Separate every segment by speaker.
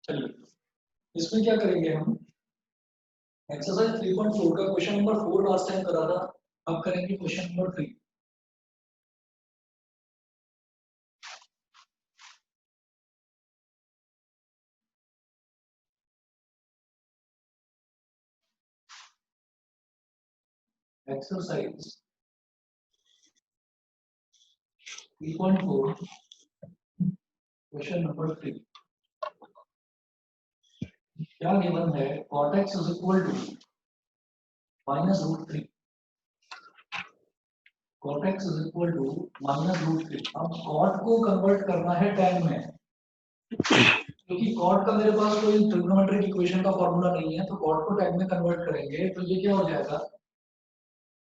Speaker 1: चलिए इसमें क्या करेंगे हम, एक्सरसाइज 3.4 का क्वेश्चन नंबर 4 लास्ट टाइम करा था, अब करेंगे question number 3। Exercise 3.4 question number 3 क्या गिवन है, cot x is equal to -√3, cot x is equal to -√3। अब cot को कन्वर्ट करना है tan में, क्योंकि cot का मेरे पास कोई ट्रिग्नोमेट्रिक इक्वेशन का फॉर्मूला नहीं है, तो cot को tan में कन्वर्ट करेंगे तो ये क्या हो जाएगा,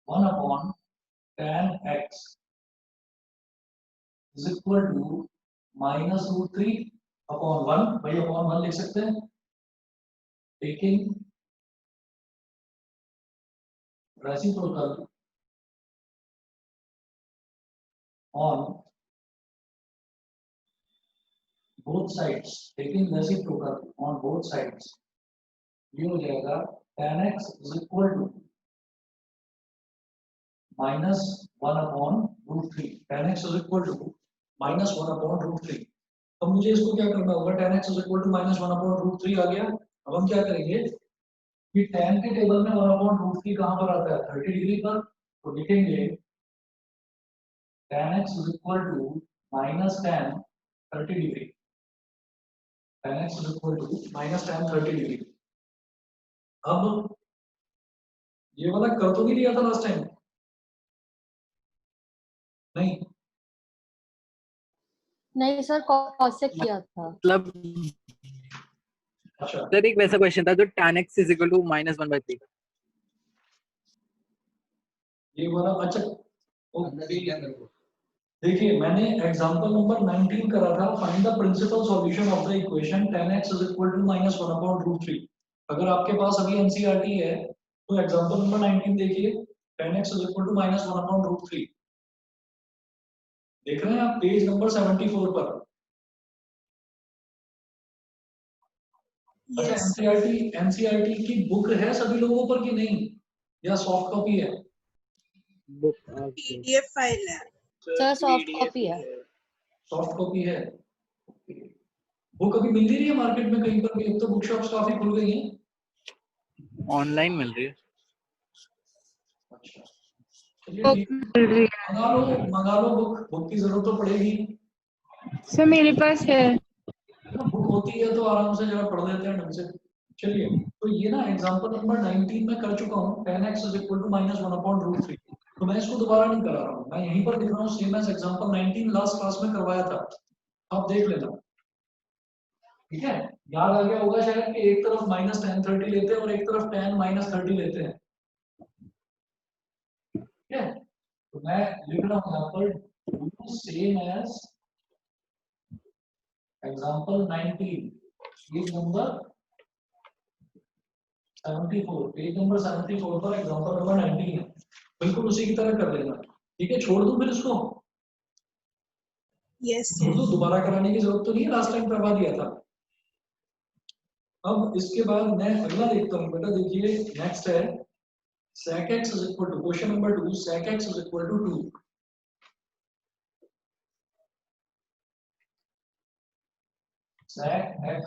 Speaker 1: 1 upon tan x is equal to -√3 upon 1, भाई अपॉन 1 लिख सकते हैं, taking reciprocal on both sides, taking reciprocal on both sides, ये हो जाएगा tan x is equal to -1/√3, tan x is equal to -1/√3। अब मुझे इसको क्या करना होगा, tan x is equal to -1/√3 आ गया। अब हम क्या करेंगे कि tan के टेबल में 1/√3 कहां पर आता है, 30 डिग्री पर, तो लिखेंगे tan x is equal to -tan 30 degree, tan x is equal to -tan 30 degree. अब ये वाला कर तो नहीं दिया था लास्ट टाइम, नहीं
Speaker 2: नहीं सर, कॉस से किया था।
Speaker 3: मतलब
Speaker 1: अच्छा
Speaker 3: सर एक वैसा क्वेश्चन था जो tan x is equal to -1/3।
Speaker 1: ये वाला अच्छा देखिए, मैंने एग्जांपल नंबर 19 करा था, find the principal solution of the equation tan x is equal to -1/√3। अगर आपके पास अभी एनसीईआरटी है तो एग्जांपल नंबर 19 देखिए, tan x is equal to -1/√3। देख रहे हैं आप पेज नंबर 74 पर। अच्छा, एनसीईआरटी की बुक है सभी लोगों पर कि नहीं, या सॉफ्ट कॉपी है?
Speaker 4: पीडीएफ फाइल है
Speaker 2: सर सॉफ्ट कॉपी है।
Speaker 1: सॉफ्ट कॉपी है। बुक अभी मिल नहीं रही है मार्केट में कहीं पर भी, अब तो बुक शॉप्स काफी खुल गई हैं।
Speaker 3: ऑनलाइन मिल रही है।
Speaker 1: अच्छा चलिए ठीक, मंगा लो बुक की जरूरत तो पड़ेगी।
Speaker 4: सर मेरे पास है।
Speaker 1: बुक होती है तो आराम से जरा पढ़ लेते हैं ढंग से। चलिए, तो ये ना एग्जांपल नंबर 19 में कर चुका हूँ, tan x is equal to -1/√3। तो मैं इसको दोबारा नहीं करा रहा हूँ, मैं यहीं पर लिख रहा हूँ same as example 19 last class में करवाया था, आप देख लेना। ठीक है, याद आ गया होगा शायद कि एक तरफ -tan 30 लेते हैं और एक तरफ tan -30 लेते हैं। ठीक है, तो मैं लिख रहा हूँ यहाँ पर same as example 19, page number 74, page number 74 पर एग्जांपल नंबर 19 है, बिल्कुल उसी की तरह कर देना। ठीक है, छोड़ दूं फिर इसको?
Speaker 4: यस
Speaker 1: छोड़ दूं, दोबारा कराने की जरूरत तो नहीं है, लास्ट टाइम करवा दिया था। अब इसके बाद मैं अगला देखता हूँ बेटा, देखिए नेक्स्ट है sec x is equal to, question number 2, sec x is equal to 2। sec x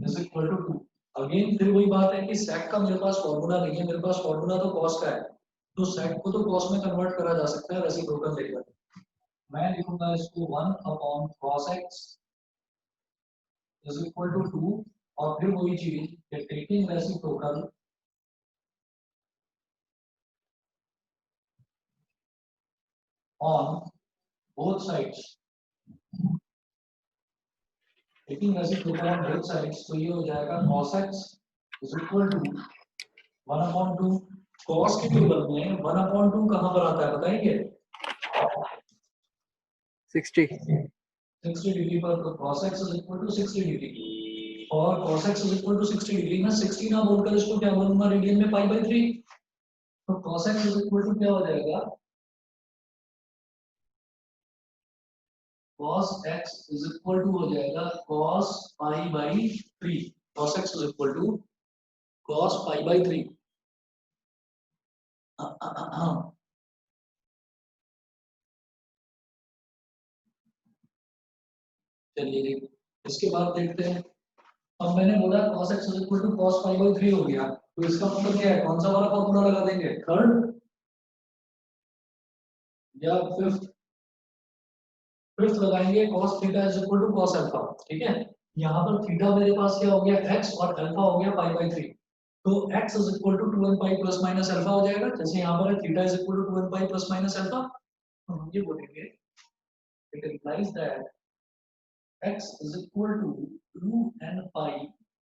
Speaker 1: is equal to 2। Again फिर वही बात है कि sec का मेरे पास फॉर्मूला नहीं है, मेरे पास फॉर्मूला तो cos का है, तो sec को तो cos में कन्वर्ट करा जा सकता है रेसिप्रोकल लेकर। मैं लिखूंगा इसको 1 upon cos x is equal to 2, और फिर वही चीज कि taking reciprocal on both sides, taking reciprocal on both sides, तो ये हो जाएगा cos x is equal to 1/2। cos के टेबल में 1/2 कहां पर आता है बताइए? 60 डिग्री पर, तो cos x is equal to 60 degree, और cos x is equal to 60 degree में 60 ना बोलकर इसको क्या बोलूंगा, रेडियन में π/3, तो cos x is equal to क्या हो जाएगा, cos x is equal to हो जाएगा cos pi by 3। cos x is equal to cos pi by 3। चलिए इसके बाद देखते हैं। अब मैंने बोला cos x is equal to cos pi by 3 हो गया, तो इसका मतलब क्या है, कौन सा वाला फॉर्मूला लगा देंगे, थर्ड या फिफ्थ? फिफ्थ लगाएंगे, cos theta is equal to cos alpha. ठीक है, यहाँ पर थीटा मेरे पास क्या हो गया x और अल्फा हो गया पाई बाई 3। तो x is equal to 2n pi plus minus alpha हो जाएगा, जैसे यहाँ पर है theta is equal to 2n pi plus minus alpha. तो हम ये बोलेंगे it implies that x is equal to 2n pi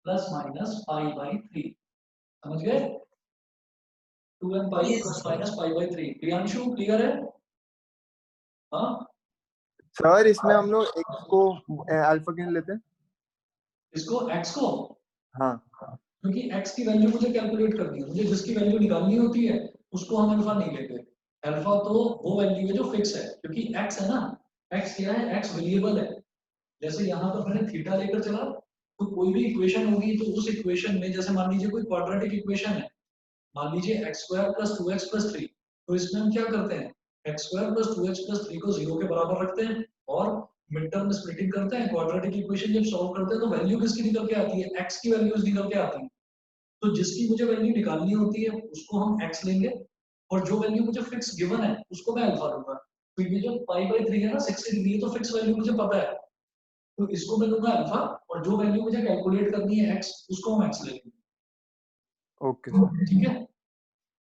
Speaker 1: plus minus pi by 3। समझ गए? 2n pi
Speaker 4: Yes.
Speaker 1: Plus minus pi by 3। Priyanshu clear है? हाँ,
Speaker 5: सर इसमें हम लोग x को अल्फा क्यों लेते हैं?
Speaker 1: इसको x को,
Speaker 5: हाँ
Speaker 1: क्योंकि x की वैल्यू मुझे कैलकुलेट करनी है, मुझे जिसकी वैल्यू निकालनी होती है उसको हम अल्फा नहीं लेते। अल्फा तो वो वैल्यू है जो फिक्स है, क्योंकि x है ना, x क्या है, x वेरिएबल है। जैसे यहाँ पर मैंने थीटा लेकर चला, तो कोई भी इक्वेशन होगी तो उस इक्वेशन में, जैसे मान लीजिए कोई क्वाड्रेटिक इक्वेशन है, मान लीजिए x square plus 2x plus 3, तो इसमें हम क्या करते हैं, x square plus 2x plus 3 को 0 के बराबर रखते हैं और मिड टर्म में स्प्लिटिंग करते हैं। क्वाड्रेटिक इक्वेशन जब सॉल्व करते हैं तो वैल्यू किसकी निकल के आती है, x की वैल्यूज निकल के आती है। तो जिसकी मुझे वैल्यू निकालनी होती है उसको हम x लेंगे, और जो वैल्यू मुझे फिक्स गिवन है उसको मैं अल्फा लूंगा। तो ये जो पाई बाई 3 है ना 60 डिग्री, तो फिक्स वैल्यू मुझे पता है, तो इसको मैं लूंगा अल्फा, और जो वैल्यू मुझे कैलकुलेट करनी है x, उसको हम x लेंगे।
Speaker 5: Okay sir.
Speaker 1: ठीक है,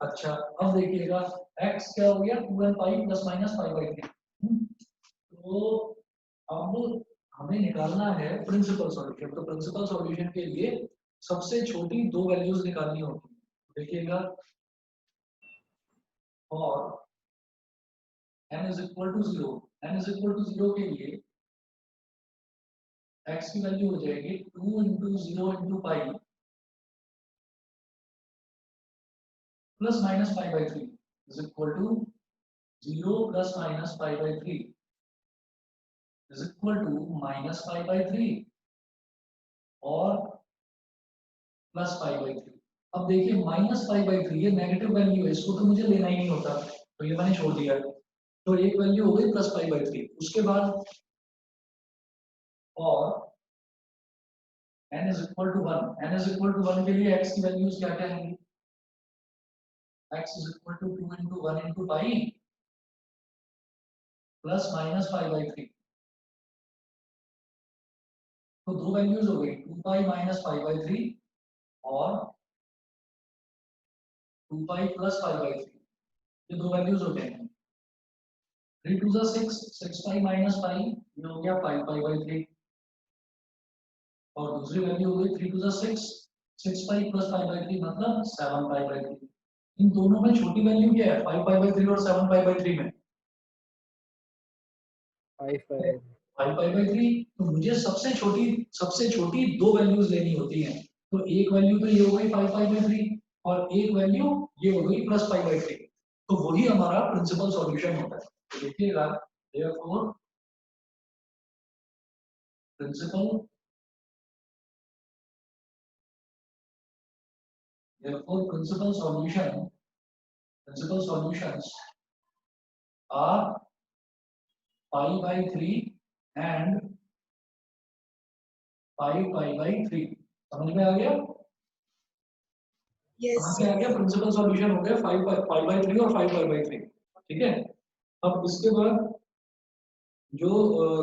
Speaker 1: अच्छा अब देखिएगा x क्या हो गया, 2n pi plus minus pi by 3। तो अब हमें निकालना है प्रिंसिपल सॉल्यूशन। तो प्रिंसिपल सॉल्यूशन के लिए सबसे छोटी दो वैल्यूज निकालनी होती है। देखिएगा, और n is equal to 0, n is equal to 0 के लिए x की वैल्यू हो जाएगी 2 into 0 into pi plus minus pi by 3 is equal to 0 plus minus pi by 3 is equal to minus pi by 3 और प्लस पाई बाई 3। अब देखिए minus pi by 3 ये negative value है, इसको तो मुझे लेना ही नहीं होता, तो ये मैंने छोड़ दिया है। तो एक वैल्यू हो गई प्लस पाई बाई 3। उसके बाद और n is equal to 1, n is equal to 1 के लिए x की वैल्यूज क्या क्या होंगी, x is equal to 2 into 1 into pi plus minus pi by 3। तो दो वैल्यूज हो गई 2 पाई माइनस पाई बाई 3 और 2 पाई प्लस पाई बाई 3। ये दो वैल्यूज हो गए हैं। 3 टू 6, 6 पाई माइनस पाई, ये हो गया 5 पाई बाई 3। और दूसरी वैल्यू हो गई 3 to 6, 6 pi plus pi by 3 मतलब 7 पाई बाई 3। इन दोनों में छोटी वैल्यू क्या है, 5 पाई बाई 3 और 7 पाई बाई 3 में
Speaker 3: 5
Speaker 1: 5 पाई बाई 3। तो मुझे सबसे छोटी दो वैल्यूज लेनी होती हैं। तो एक वैल्यू तो ये हो गई 5 पाई बाई 3 और एक वैल्यू ये हो गई प्लस पाई बाई 3। तो वही हमारा प्रिंसिपल सॉल्यूशन होता है। तो देखिएगा, therefore principal solutions are pi by 3 and 5 pi by 3। समझ में आ गया?
Speaker 4: Yes.
Speaker 1: समझ में आ गया? प्रिंसिपल सॉल्यूशन हो गया 5 by 3 और 5 by 3। ठीक है, अब इसके बाद जो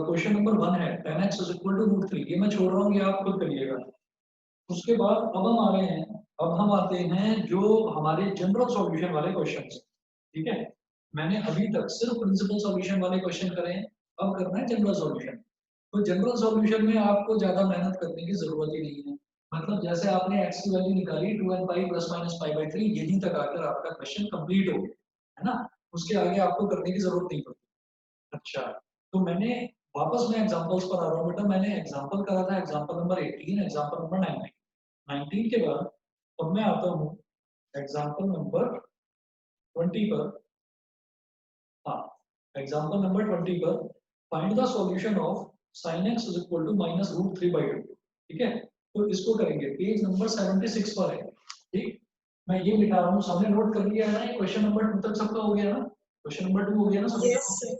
Speaker 1: क्वेश्चन नंबर 1 है, tan x is equal to √3, ये मैं छोड़ रहा हूँ, ये आप खुद करिएगा। उसके बाद अब हम आ रहे हैं, अब हम आते हैं जो हमारे जनरल सॉल्यूशन वाले क्वेश्चंस। ठीक है, मैंने अभी तक सिर्फ प्रिंसिपल सॉल्यूशन वाले क्वेश्चन करे हैं, अब करना है जनरल सॉल्यूशन। तो जनरल सॉल्यूशन में आपको ज्यादा मेहनत करने की जरूरत ही नहीं है। मतलब जैसे आपने x की वैल्यू निकाली 2n pi plus minus pi by 3, यहीं तक आकर आपका क्वेश्चन कंप्लीट हो गया है ना, उसके आगे आपको करने की जरूरत नहीं पड़ती। अच्छा, तो मैंने वापस मैं एग्जांपल्स पर आ रहा हूँ बेटा। मैंने एग्जांपल करा था एग्जांपल नंबर 18, एग्जांपल नंबर 19 के बाद अब मैं आता हूँ एग्जांपल नंबर 20 पर। हाँ, एग्जांपल नंबर 20 पर find the solution of sin x is equal to minus root 3/2। ठीक है, तो इसको करेंगे, पेज नंबर 76 पर है। ठीक, मैं ये लिखा रहा हूँ, सबने नोट कर लिया है ना? ये क्वेश्चन नंबर 2 तक सबका हो गया ना? क्वेश्चन नंबर 2 हो गया ना सबका?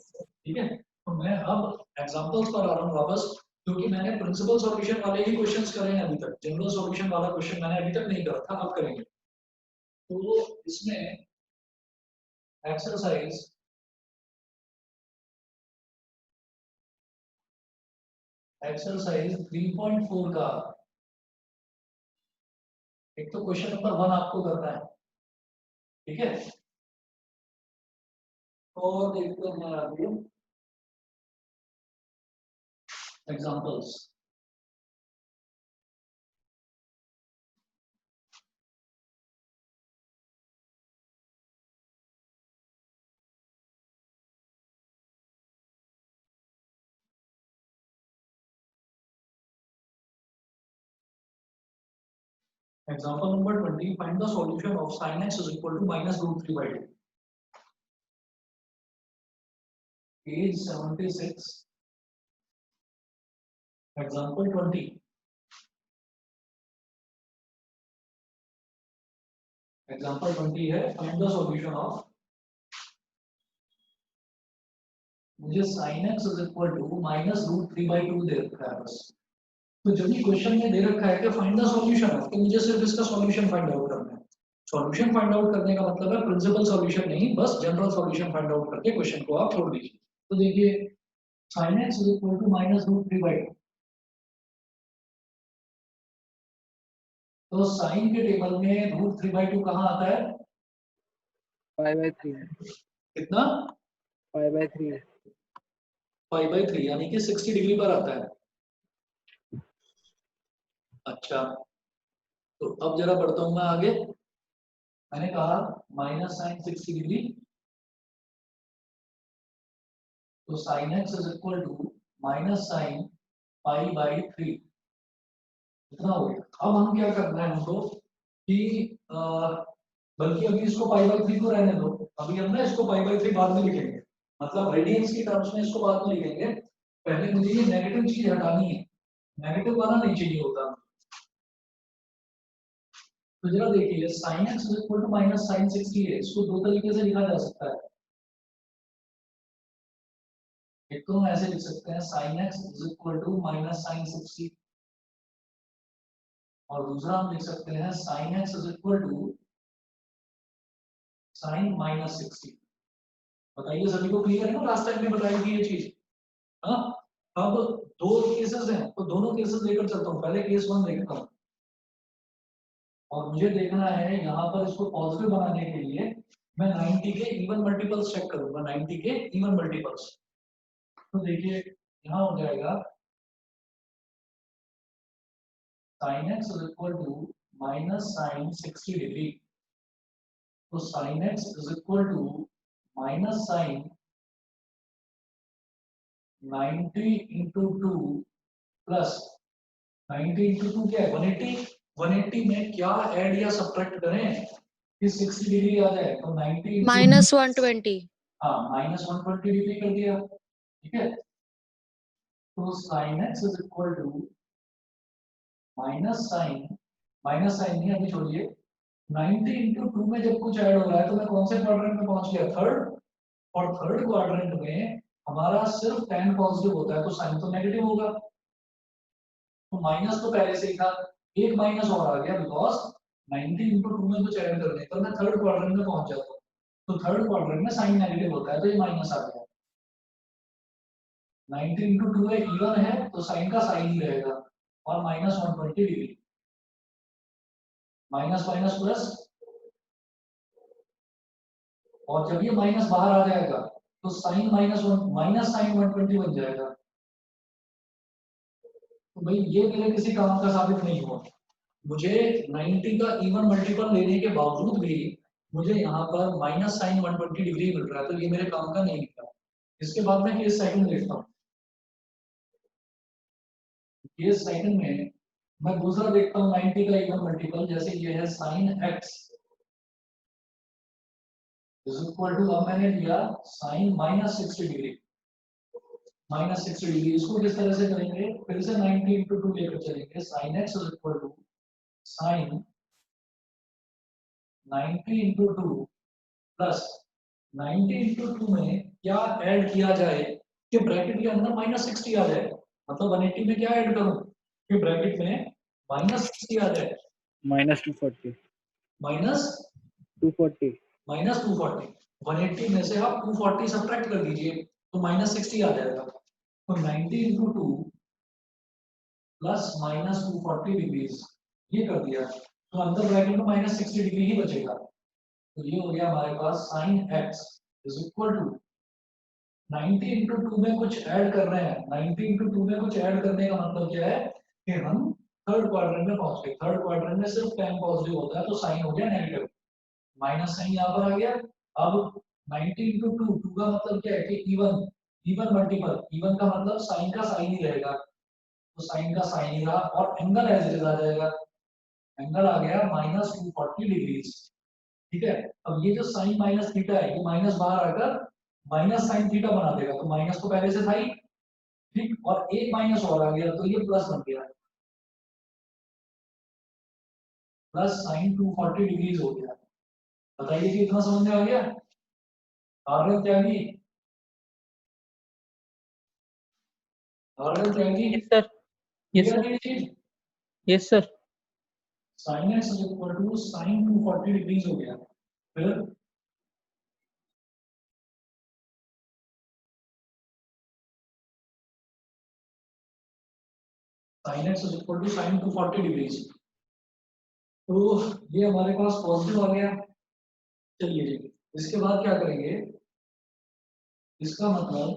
Speaker 1: ठीक है, तो मैं अब एग्जांपल्स पर आ रहा हूँ वापस, क्योंकि मैंने प्रिंसिपल सॉल्यूशन वाले ही क्वेश्चंस करे हैं अभी तक, जनरल सॉल्यूशन वाला क्वेश्चन मैंने अभी तक नहीं करा था, अब करेंगे। तो इसमें एक्सरसाइज एक्सरसाइज 3.4 का एक तो क्वेश्चन नंबर 1 आपको करना है। ठीक है, और देखते हैं आगे examples. Example number 20, find the solution of sin x is equal to minus root 3/2. Page 76, example 20. Example 20 है, find the solution of, मुझे sin x is equal to minus root 3/2 दे रखा है बस। तो जब भी क्वेश्चन में दे रखा है कि फाइंड द सॉल्यूशन ऑफ, तो मुझे सिर्फ इसका सॉल्यूशन फाइंड आउट करना है। सॉल्यूशन फाइंड आउट करने का मतलब है प्रिंसिपल सॉल्यूशन नहीं, बस जनरल सॉल्यूशन फाइंड आउट करके क्वेश्चन को आप छोड़ दीजिए। तो देखिए sin x is equal to minus root 3/2, तो साइन के टेबल में रूट 3/2 कहाँ आता है?
Speaker 3: 5/3
Speaker 1: कितना?
Speaker 3: 5/3
Speaker 1: 5/3, यानी कि 60 डिग्री पर आता है। अच्छा, तो अब जरा बढ़ता हूं मैं आगे। मैंने कहा माइनस साइन 60 डिग्री, तो sine x is equal to minus sine π/3, इतना हो गया। अब हम क्या करना है हमको कि बल्कि अभी इसको π/3 को रहने दो, अभी हम ना इसको π/3 बाद में लिखेंगे, मतलब रेडियंस की टर्म्स में इसको बाद में लिखेंगे। पहले मुझे ये नेगेटिव चीज हटानी है, नेगेटिव वाला नहीं चाहिए होता। तो जरा देखिए sin x is equal to minus sine 60 है, इसको दो तरीके से लिखा जा सकता है। एक तो हम ऐसे लिख सकते हैं sin x is equal to minus sine 60, और दूसरा हम लिख सकते हैं sin x is equal to sine minus 60। बताइए सभी को क्लियर है ना? लास्ट टाइम में बताई थी ये चीज। हाँ, अब दो केसेस हैं, तो दोनों केसेस लेकर चलता हूँ। पहले केस 1 देखता हूँ, और मुझे देखना है यहाँ पर इसको पॉजिटिव बनाने के लिए मैं 90 के इवन मल्टीपल्स चेक करूंगा, 90 के इवन मल्टीपल्स। तो देखिए यहाँ हो जाएगा sin x is equal to minus sin 60 degree, तो sin x is equal to minus sin 90 into 2 plus 90 into 2 क्या है? 180। 180 में क्या ऐड या सब्ट्रैक्ट करें कि 60 डिग्री आ जाए? तो 90
Speaker 2: माइनस 120।
Speaker 1: हाँ, माइनस 120 डिग्री कर दिया। ठीक है, तो sin x is equal to minus sine नहीं, अभी छोड़िए। 90 into 2 में जब कुछ ऐड हो रहा है तो मैं कौन से क्वाड्रेंट में पहुंच गया? थर्ड। और थर्ड क्वाड्रेंट में हमारा सिर्फ tan पॉजिटिव होता है, तो साइन तो नेगेटिव होगा। तो माइनस तो पहले से ही था, एक माइनस और आ गया, बिकॉज 90 into 2 में कुछ ऐड करने पर मैं थर्ड क्वाड्रेंट में पहुंच जाता हूँ। तो थर्ड क्वाड्रेंट में साइन नेगेटिव होता है, तो ये माइनस आ गया। 90 into 2 है, इवन है, तो साइन का साइन ही रहेगा, और minus 120 degree. Minus minus plus, और जब ये माइनस बाहर आ जाएगा तो साइन माइनस साइन 120 बन जाएगा। तो भाई ये मेरे किसी काम का साबित नहीं हुआ। मुझे 90 का इवन मल्टीपल लेने के बावजूद भी मुझे यहाँ पर माइनस साइन 120 डिग्री मिल रहा है, तो ये मेरे काम का नहीं निकला। इसके बाद मैं केस सेकंड देखता हूँ। केस सेकंड में मैं दूसरा देखता हूँ 90 का इवन मल्टीपल, जैसे ये है sine x is equal to, अब मैंने लिया साइन माइनस 60 डिग्री। -60 डिग्री। इसको किस तरह से करेंगे, फिर से 90 × 2 लेकर चलेंगे। sin x is equal to sin 90 × 2 plus 90 × 2 में क्या ऐड किया जाए कि ब्रैकेट के अंदर -60 आ जाए। मतलब 180 में क्या ऐड करूं कि ब्रैकेट में -60 आ जाए।
Speaker 3: -240
Speaker 1: -240 180 में से आप 240 सब्ट्रैक्ट कर दीजिए तो -60 आ जाएगा। तो 90 × 2 प्लस -240 डिग्रीज ये कर दिया तो अंदर ब्रैकेट में -60 डिग्री ही बचेगा। तो ये हो गया हमारे पास sin x is equal to 90 × 2 में कुछ ऐड कर रहे हैं। 90 × 2 में कुछ ऐड करने का मतलब क्या है कि हम थर्ड क्वाड्रेंट में पहुंच गए। थर्ड क्वाड्रेंट में सिर्फ tan पॉजिटिव होता है तो साइन हो गया नेगेटिव, माइनस साइन यहाँ पर आ गया। अब 90 × 2 2 का मतलब क्या है कि इवन इवन मल्टीपल, इवन का मतलब साइन का साइन ही रहेगा तो साइन का साइन ही रहा और एंगल एज इट इज आ जाएगा। एंगल आ गया -240 डिग्रीज। ठीक है, अब ये जो साइन माइनस थीटा है ये माइनस बाहर आकर माइनस साइन थीटा बना देगा तो माइनस तो पहले से था ही। ठीक, और एक माइनस और आ गया तो ये प्लस बन गया, प्लस साइन 240 डिग्रीज हो गया। बताइए कि इतना समझ में आ गया। RL Tyagi, RL Tyagi,
Speaker 6: yes sir, yes
Speaker 1: clear
Speaker 6: sir,
Speaker 1: है ये चीज।
Speaker 6: Yes sir.
Speaker 1: sin x is equal to sin 240 degrees हो गया। फिर sin x is equal to sin 240 degrees. तो ये हमारे पास पॉजिटिव आ गया। चलिए जी, इसके बाद क्या करेंगे, इसका मतलब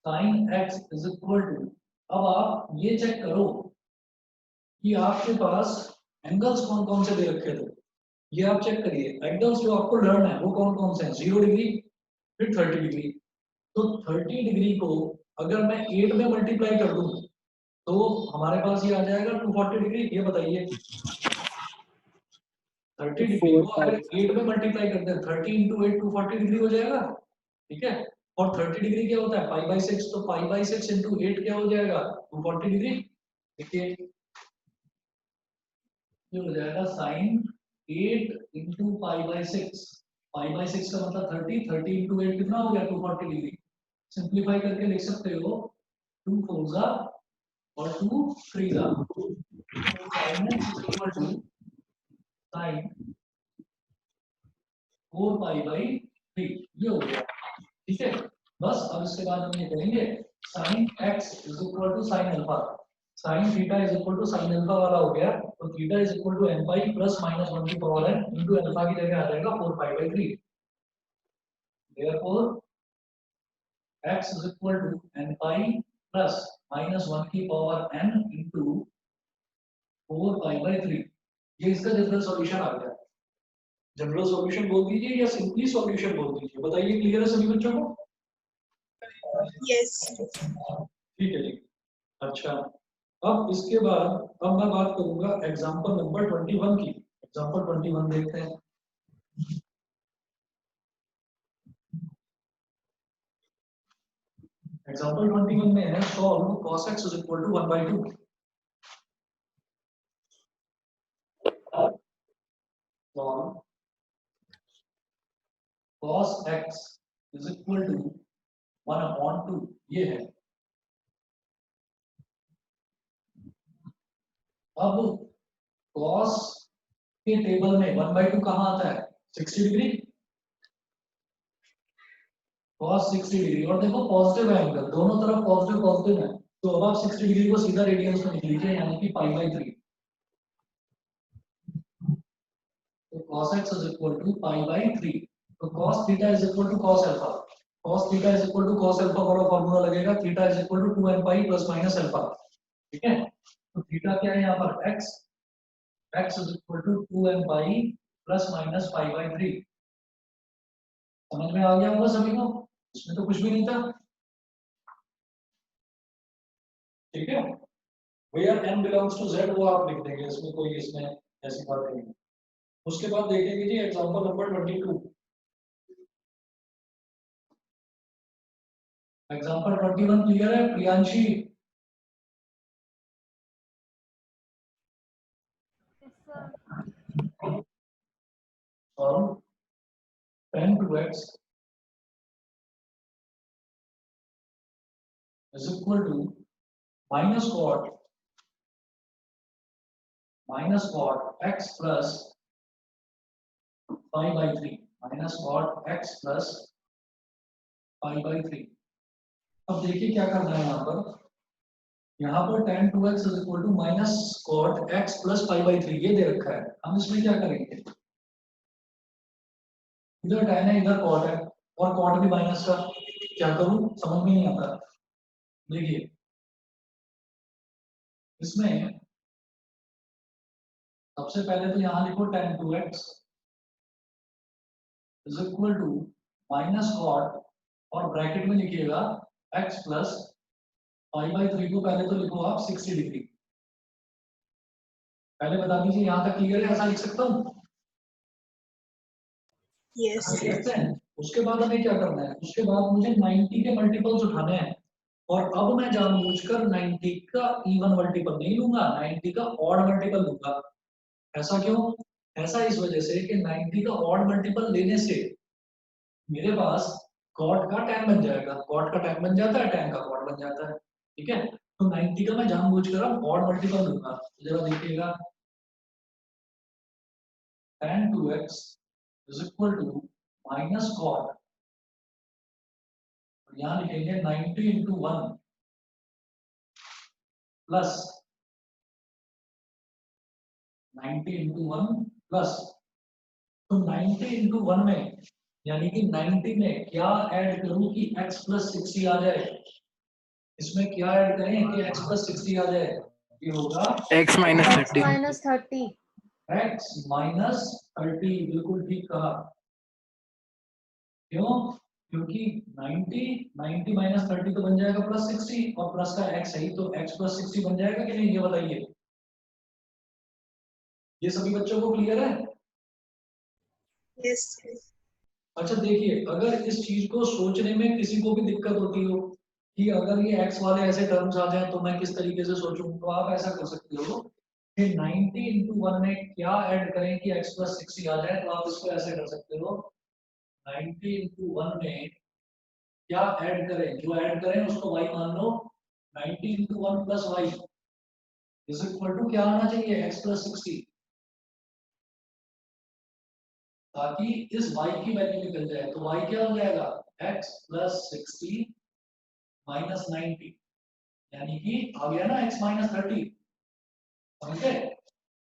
Speaker 1: sin x is equal to, अब आप ये चेक करो कि आपके पास एंगल्स कौन कौन से दे रखे थे। ये आप चेक करिए, एंगल्स जो आपको लर्न है वो कौन कौन से हैं। 0 डिग्री, फिर 30 डिग्री। तो 30 डिग्री को अगर मैं 8 में मल्टीप्लाई कर दूं तो हमारे पास ये आ जाएगा 240 डिग्री। ये बताइए 30 डिग्री को अगर 8 में मल्टीप्लाई करते हैं 30 × 8 240 डिग्री हो जाएगा। ठीक है, और 30 डिग्री क्या होता है π/6, तो π/6 × 8 क्या हो जाएगा 240 डिग्री। देखिए ये हो जाएगा sin 8 × π/6, π/6 का मतलब 30, 30 × 8 कितना हो गया 240 डिग्री। सिंप्लीफाई करके लिख सकते हो 2 4 और 2 3 sin x is equal to sin 4π/3 ये हो गया। ठीक है, बस अब इसके बाद हम ये करेंगे sin x is equal to sin alpha, sin theta is equal to sin alpha वाला हो गया तो theta is equal to n pi plus minus 1 की पावर n into अल्फा की जगह आ जाएगा 4π/3। therefore x is equal to n pi plus minus 1 की power n into 4π/3। ये इसका जनरल सॉल्यूशन आ गया। जनरल सॉल्यूशन बोल दीजिए या सिंपली सॉल्यूशन बोल दीजिए, बताइए क्लियर है सभी बच्चों को।
Speaker 4: यस।
Speaker 1: ठीक है जी, अच्छा अब इसके बाद अब मैं बात करूंगा एग्जांपल नंबर 21 की। एग्जांपल 21 देखते हैं। एग्जांपल 21 में है solve cos x is equal to 1/2। Solve cos x is equal to 1/2 ये है। अब cos के टेबल में 1/2 कहाँ आता है 60 डिग्री, cos 60 डिग्री और देखो पॉजिटिव है एंगल, दोनों तरफ पॉजिटिव पॉजिटिव है तो अब आप 60 डिग्री को सीधा रेडियंस में लिख लीजिए यानी कि π/3। तो cos x is equal to π/3। तो cos theta is equal to cos alpha, cos theta is equal to cos alpha वाला फॉर्मूला लगेगा, theta is equal to 2n pi plus minus alpha. ठीक है, तो थीटा क्या है यहाँ पर x, x is equal to 2n pi plus minus π/3। समझ में आ गया होगा सभी को, इसमें तो कुछ भी नहीं था। ठीक है भैया, n belongs to z वो आप लिख देंगे, इसमें कोई इसमें ऐसी बात नहीं है। उसके बाद देखेंगे जी एग्जांपल नंबर 22। एग्जांपल 21 क्लियर है प्रियांशी? और 10 2x is equal to minus cot x plus pi by 3 minus cot x plus pi by 3। अब देखिए क्या करना है यहाँ पर tan 2x is equal to minus cot x plus pi by 3 ये दे रखा है। हम इसमें क्या करेंगे, इधर tan है इधर cot है और cot भी माइनस का, क्या करूं समझ में नहीं आता। देखिए इसमें सबसे पहले तो यहाँ लिखो tan 2x is equal to minus cot और ब्रैकेट में लिखिएगा x plus pi by 3 को पहले तो लिखो आप 60 डिग्री। पहले बता दीजिए यहाँ तक क्लियर है, ऐसा लिख सकता हूँ?
Speaker 4: Yes.
Speaker 1: उसके बाद हमें क्या करना है, उसके बाद मुझे 90 के मल्टीपल्स उठाने हैं और अब मैं जानबूझकर 90 का इवन मल्टीपल नहीं लूंगा, 90 का ऑड मल्टीपल लूंगा। ऐसा क्यों? ऐसा इस वजह से कि 90 का ऑड मल्टीपल लेने से मेरे पास cot का tan बन जाएगा, cot का tan बन जाता है, tan का cot बन जाता है, ठीक है। तो 90 का मैं जानबूझकर अब ऑड मल्टीपल लूंगा। जरा देखिएगा tan 2x is equal to minus cot, यहाँ लिखेंगे 90 into 1 प्लस 90 into 1 प्लस, तो 90 into 1 में यानी कि 90 में क्या ऐड करूं कि x plus 60 आ जाए, इसमें क्या ऐड करें कि x plus 60 आ जाए, ये होगा
Speaker 3: x minus 30
Speaker 2: minus 30
Speaker 1: x minus 30। बिल्कुल ठीक कहा। क्यों? क्योंकि 90 minus 30 तो बन जाएगा plus 60 और प्लस का x है ही, तो x plus 60 बन जाएगा कि नहीं ये बताइए। ये सभी बच्चों को क्लियर है?
Speaker 4: Yes.
Speaker 1: अच्छा देखिए, अगर इस चीज को सोचने में किसी को भी दिक्कत होती हो कि अगर ये x वाले ऐसे टर्म्स आ जाए तो मैं किस तरीके से सोचूं, तो आप ऐसा कर सकते हो कि 90 into 1 में क्या ऐड करें कि x plus 60 आ जाए, तो आप इसको ऐसे कर सकते हो 90 into 1 में क्या ऐड करें, जो ऐड करें उसको y मान लो, 90 into 1 plus y is equal to क्या आना चाहिए x plus 60, ताकि इस y की वैल्यू निकल जाए। तो y क्या हो जाएगा x plus 60 minus 90, यानी कि आ गया ना x minus 30, समझे।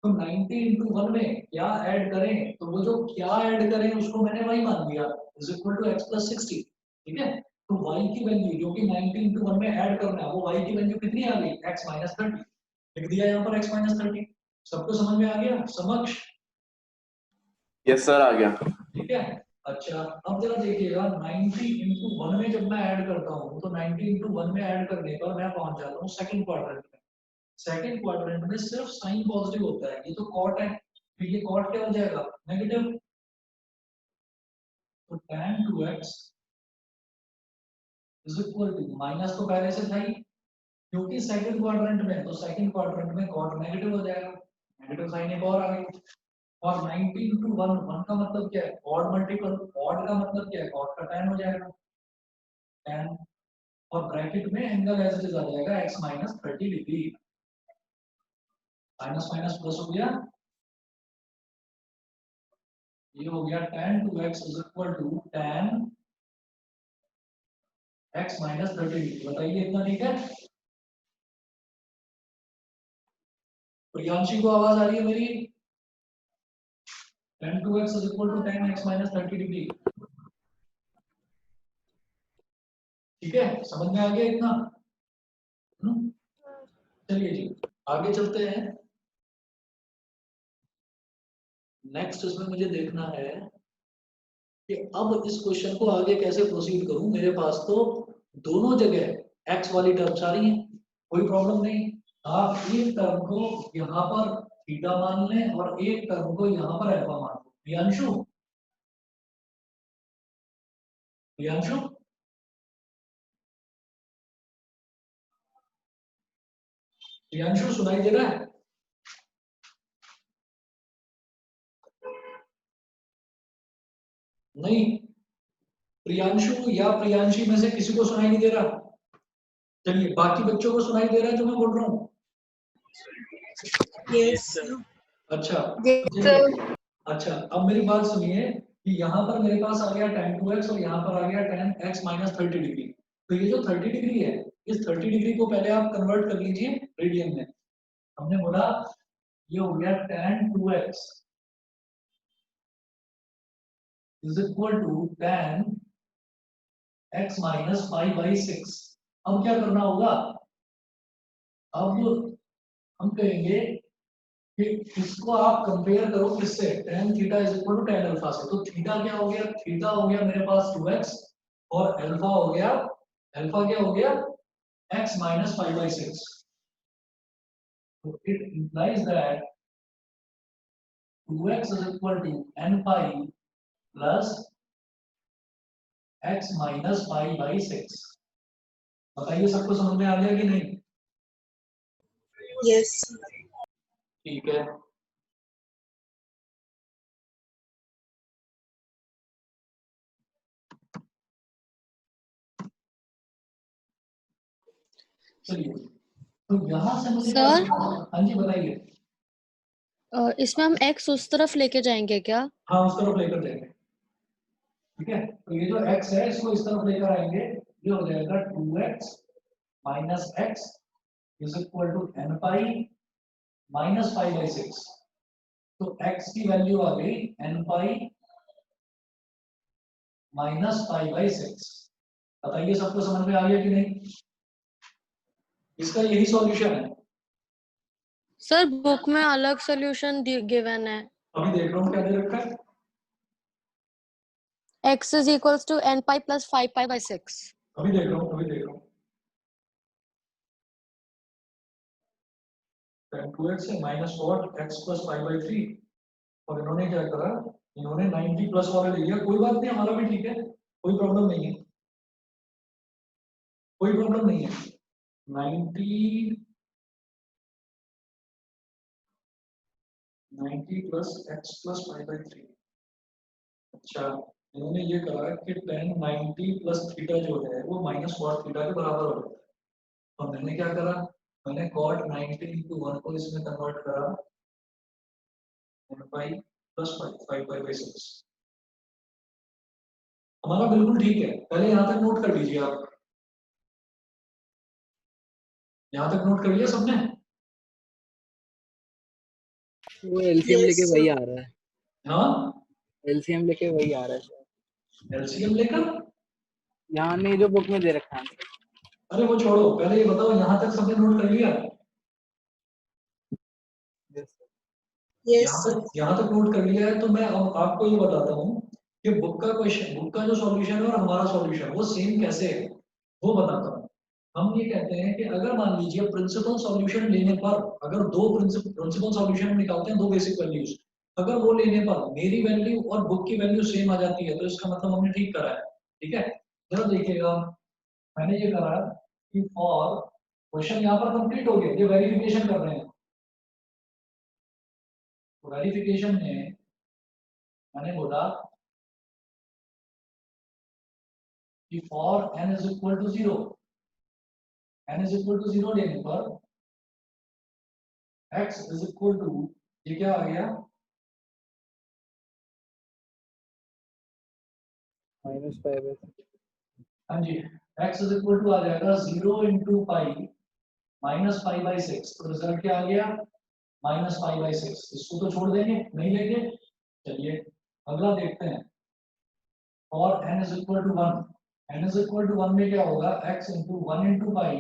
Speaker 1: तो 90 into 1 में क्या ऐड करें, तो वो जो क्या ऐड करें उसको मैंने y मान लिया is equal to x plus 60, ठीक है। तो y की वैल्यू जो कि 90 into 1 में ऐड करना है, वो y की वैल्यू कितनी आ गई x minus 30, लिख दिया यहाँ पर x minus 30। सबको समझ में आ गया समक्ष?
Speaker 5: यस सर आ गया।
Speaker 1: ठीक है। अच्छा अब जरा देखिएगा 90 into 1 में जब मैं ऐड करता हूँ तो 90 into 1 में ऐड करने पर मैं पहुंच जाता हूँ सेकंड क्वाड्रेंट में। सेकंड क्वाड्रेंट में सिर्फ साइन पॉजिटिव होता है, ये तो कॉट है, तो ये कॉट क्या हो जाएगा नेगेटिव। तो tan 2x is equal to minus तो पहले से था ही, क्योंकि सेकंड क्वाड्रेंट में, तो सेकंड क्वाड्रेंट में कॉट नेगेटिव हो जाएगा, नेगेटिव साइन एक और आ गई। और 90 into 1, 1 का मतलब क्या है ऑड मल्टीपल, ऑड का मतलब क्या है कॉट का tan हो जाएगा, tan और ब्रैकेट में एंगल एज इट इज आ जाएगा x minus 30 degree, minus minus plus हो गया, ये हो गया tan 2x is equal to tan x minus 30 degree. बताइए इतना ठीक है? प्रियांशी को आवाज आ रही है मेरी? tan 2x is equal to tan x minus 30 degree, ठीक है, समझ में आ गया इतना? चलिए जी आगे चलते हैं। नेक्स्ट इसमें मुझे देखना है कि अब इस क्वेश्चन को आगे कैसे प्रोसीड करूं। मेरे पास तो दोनों जगह x वाली टर्म्स आ रही हैं, कोई प्रॉब्लम नहीं। आप एक टर्म को यहाँ पर थीटा मान लें और एक टर्म को यहाँ पर अल्फा मान लो। प्रियांशु, प्रियांशु प्रियांशु सुनाई दे रहा है? नहीं, प्रियांशु या प्रियांशी में से किसी को सुनाई नहीं दे रहा? चलिए, बाकी बच्चों को सुनाई दे रहा है जो मैं बोल रहा हूँ?
Speaker 4: Yes.
Speaker 1: अच्छा,
Speaker 2: Yes, sir.
Speaker 1: अच्छा, अब मेरी बात सुनिए कि यहाँ पर मेरे पास आ गया tan 2x और यहाँ पर आ गया tan x माइनस 30 डिग्री। तो ये जो 30 डिग्री है, इस 30 डिग्री को पहले आप कन्वर्ट कर लीजिए रेडियन में। हमने बोला ये हो गया tan 2x is equal to tan x minus 5/6। अब क्या करना होगा? अब हम कहेंगे कि इसको आप कंपेयर करो किससे? tan theta is equal to tan alpha से। तो थीटा क्या हो गया? थीटा हो गया मेरे पास 2x और अल्फा हो गया, अल्फा क्या हो गया? x minus 5/6। तो it implies that 2x is equal to n pi plus x minus 5/6। बताइए सबको समझ में आ गया कि नहीं?
Speaker 4: Yes.
Speaker 1: ठीक है, चलिए, तो यहाँ से मुझे क्या
Speaker 2: सर?
Speaker 1: समझ में- हाँ जी बताइए।
Speaker 2: इसमें हम x उस तरफ लेके जाएंगे क्या?
Speaker 1: हाँ, उस तरफ लेकर जाएंगे। ठीक है, तो ये जो x है इसको इस तरफ लेकर आएंगे, ये हो जाएगा 2x minus x is equal to n pi minus 5/6। तो x की वैल्यू आ गई n पाई माइनस 5/6। बताइए सबको समझ में आ गया कि नहीं? इसका यही सॉल्यूशन है।
Speaker 2: सर बुक में अलग सोल्यूशन गिवन है।
Speaker 1: अभी देख रहा हूँ क्या दे रखा है।
Speaker 2: x is equals to n pi plus 5 pi by 6.
Speaker 1: अभी देख रहा हूँ, अभी देख रहा हूँ। tan 2x है माइनस कॉट x प्लस 5/3 और इन्होंने क्या करा? इन्होंने 90 प्लस वाला ले लिया। कोई बात नहीं, हमारा भी ठीक है, कोई प्रॉब्लम नहीं है, कोई प्रॉब्लम नहीं है। 90 प्लस x प्लस 5/3। अच्छा, इन्होंने ये करा कि tan 90 प्लस थीटा जो है वो माइनस कॉट थीटा के बराबर हो जाता है। और मैंने क्या करा? मैंने cot 90 into 1 को इसमें कन्वर्ट करा n pi plus 5/6। हमारा बिल्कुल ठीक है। पहले यहाँ तक नोट कर लीजिए आप। यहाँ तक नोट कर लिया सबने?
Speaker 3: वो एलसीएम
Speaker 4: Yes,
Speaker 3: लेके
Speaker 4: sir.
Speaker 3: वही आ रहा है,
Speaker 1: हाँ,
Speaker 3: एलसीएम लेके वही आ रहा है।
Speaker 1: एलसीएम लेकर?
Speaker 3: यहाँ नहीं, जो बुक में दे रखा है।
Speaker 1: अरे वो छोड़ो, पहले ये बताओ यहाँ तक सबने नोट कर लिया?
Speaker 4: Yes, sir.
Speaker 1: यहाँ तक नोट कर लिया है तो मैं अब आपको ये बताता हूँ कि बुक का क्वेश्चन, बुक का जो सॉल्यूशन है और हमारा सॉल्यूशन वो सेम कैसे है वो बताता हूँ। हम ये कहते हैं कि अगर मान लीजिए प्रिंसिपल सॉल्यूशन लेने पर, अगर दो प्रिंसिपल सॉल्यूशन निकालते हैं, दो बेसिक वैल्यूज, अगर वो लेने पर मेरी वैल्यू और बुक की वैल्यू सेम आ जाती है तो इसका मतलब हमने ठीक करा है। ठीक है, जरा देखिएगा, मैंने ये करा कि फॉर क्वेश्चन यहाँ पर कंप्लीट हो गया, ये वेरिफिकेशन कर रहे हैं। वेरिफिकेशन में मैंने बोला कि for n is equal to 0, n is equal to 0 लेने पर x इज इक्वल टू, ये क्या आ गया?
Speaker 3: माइनस 5/6।
Speaker 1: हाँ जी, x इज इक्वल टू आ जाएगा 0 into पाई माइनस 5/6। तो रिजल्ट क्या आ गया? माइनस 5/6। इसको तो छोड़ देंगे, नहीं लेंगे। चलिए अगला देखते हैं। और n is equal to 1, n is equal to 1 में क्या होगा? x into 1 into pi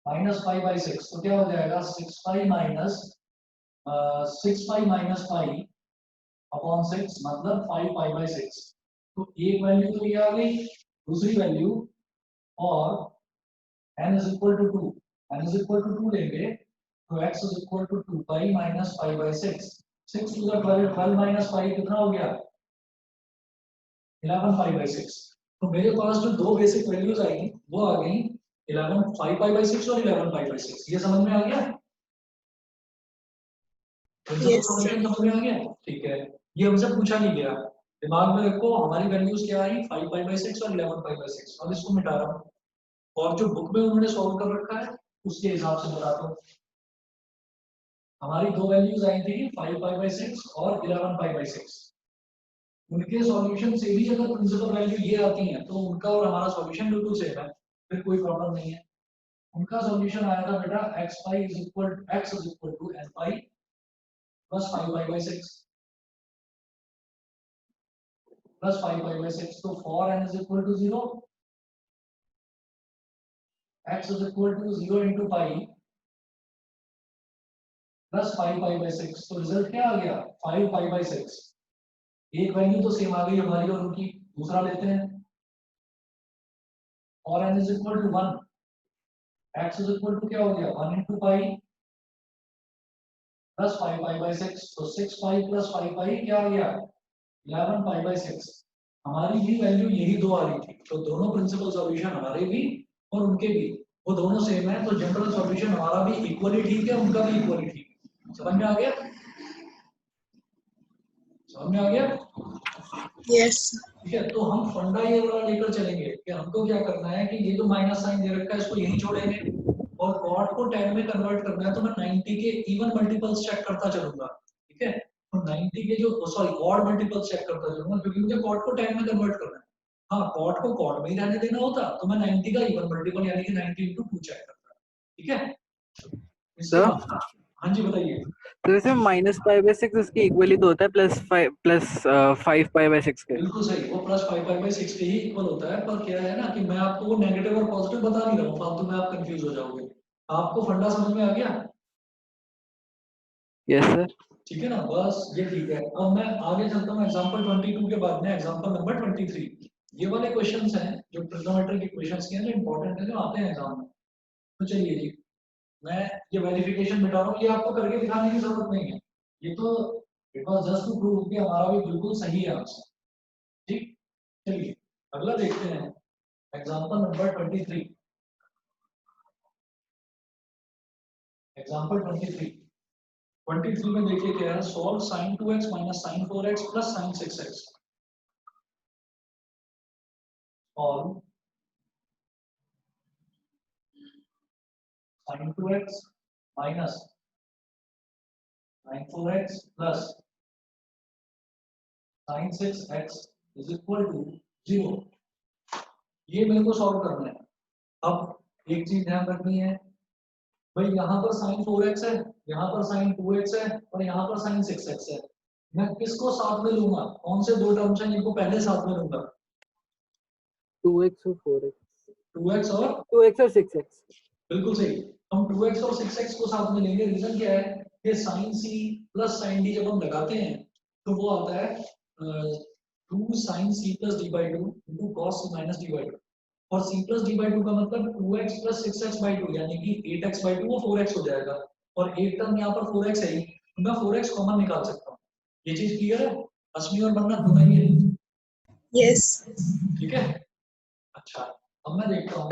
Speaker 1: minus 5/6। तो क्या हो जाएगा? 6 pi minus 6 pi minus pi upon 6 मतलब 5 पाई/6। तो एक वैल्यू तो ये आ गई, दूसरी वैल्यू और n is equal to 2, n is equal to 2 लेंगे तो x is equal to 2 pi minus 5/6। 6 to the 12, 12 minus pi कितना हो गया? 11 पाई/6। तो मेरे पास जो दो बेसिक वैल्यूज आई वो आ गई 11 5 पाई बाई 6 और 11 पाई बाई 6, ये समझ में आ गया? प्रिंसिपल
Speaker 4: Yes,
Speaker 1: सॉल्यूशन समझ में आ गया? ठीक है, ये हमसे पूछा नहीं गया, दिमाग में रखो हमारी वैल्यूज क्या आई 5 पाई बाई 6 और 11 पाई बाई 6। अब इसको मिटा रहा हूँ और जो बुक में उन्होंने सॉल्व कर रखा है उसके हिसाब से बताता हूँ। हमारी दो वैल्यूज आई थी 5 पाई बाई 6 और 11 पाई बाई 6। उनके सॉल्यूशन से भी अगर प्रिंसिपल वैल्यू ये आती है तो उनका और हमारा सॉल्यूशन बिल्कुल सेम है, फिर कोई प्रॉब्लम नहीं है। उनका सॉल्यूशन आया था बेटा x pi is equal to n pi plus 5 pi by 6 plus 5 pi by 6। तो for n is equal to 0, x is equal to 0 into pi plus 5 pi by 6। तो रिजल्ट क्या आ गया 5 पाई बाई 6। एक value तो same आ गई हमारी और उनकी, दूसरा लेते हैं और n is equal to 1, x is equal to क्या हो गया 1 into pi plus 5 pi by 6। तो 6 पाई प्लस 5 पाई क्या आ गया 11 पाई बाई 6। हमारी भी वैल्यू यही दो आ रही थी, तो दोनों प्रिंसिपल सॉल्यूशन हमारे भी और उनके भी वो दोनों सेम है, तो जनरल सॉल्यूशन हमारा भी इक्वली ठीक है, उनका भी इक्वली ठीक है। समझ में आ गया? समझ में आ गया?
Speaker 4: yes,
Speaker 1: ठीक है, तो हम फंडा ये वाला लेकर चलेंगे कि हमको क्या करना है कि ये जो माइनस साइन दे रखा है इसको यहीं छोड़ेंगे और कॉट को tan में कन्वर्ट करना है, तो मैं 90 के इवन मल्टीपल्स चेक करता चलूंगा। ठीक है, तो 90 के जो सॉरी ऑड मल्टीपल्स चेक करता चलूंगा क्योंकि मुझे कॉट को tan में कन्वर्ट करना है। हाँ, कॉट को कॉट में ही रहने देना होता तो मैं 90 का इवन मल्टीपल यानी कि 90 into 2 चेक करता। ठीक है, इसके
Speaker 3: सर?
Speaker 1: बाद हाँ जी बताइए।
Speaker 3: तो जैसे माइनस पाई बाई 6 इसके इक्वली तो होता है प्लस 5 पाई बाई 6 के।
Speaker 1: बिल्कुल सही, वो प्लस 5 पाई बाई 6 के ही इक्वल होता है, पर क्या है ना कि मैं आपको वो नेगेटिव और पॉजिटिव बता नहीं रहा हूँ फालतू में, आप कंफ्यूज हो जाओगे। आपको फंडा समझ में आ गया?
Speaker 3: Yes sir.
Speaker 1: ठीक है ना, बस ये ठीक है। अब मैं आगे चलता हूँ एग्जांपल 22 के बाद में एग्जांपल नंबर 23। ये वाले क्वेश्चंस हैं जो ट्रिग्नोमेट्री के क्वेश्चंस के हैं, जो इंपॉर्टेंट है, जो आते हैं एग्जाम में। तो चलिए जी, मैं ये वेरिफिकेशन मिटा रहा हूँ, ये आपको करके दिखाने की जरूरत नहीं है, ये तो it was just to prove कि हमारा भी बिल्कुल सही है आंसर। ठीक, चलिए अगला देखते हैं एग्जांपल नंबर 23। एग्जांपल 23 में देखिए क्या है, solve sin 2x minus sin 4x plus sin 6x। Solve sin 2x minus sin 4x plus sin 6x is equal to 0। ये मेरे को सॉल्व करना है। अब एक चीज ध्यान रखनी है भाई, यहाँ पर sin 4x है, यहाँ पर sin 2x है और यहाँ पर sin 6x है। मैं किसको साथ में लूंगा, कौन से दो टर्म्स हैं जिनको पहले साथ में लूंगा?
Speaker 3: 2x और 4x।
Speaker 1: 2x और
Speaker 3: 2x और 6x।
Speaker 1: बिल्कुल सही, हम 2x और 6x को साथ में लेंगे। रीजन क्या है कि sin c plus sin d जब हम लगाते हैं तो वो आता है 2 sin c plus d by 2 into cos c minus d by 2। और c प्लस d बाई 2 का मतलब 2x प्लस 6x बाई 2 यानी कि 8x बाई 2 वो 4x हो जाएगा। और एक टर्म यहाँ पर 4x है ही, तो मैं 4x कॉमन निकाल सकता हूँ। ये चीज क्लियर है? अस्मी और मन्नत बताइए।
Speaker 4: yes,
Speaker 1: ठीक है, अच्छा अब मैं देखता हूँ।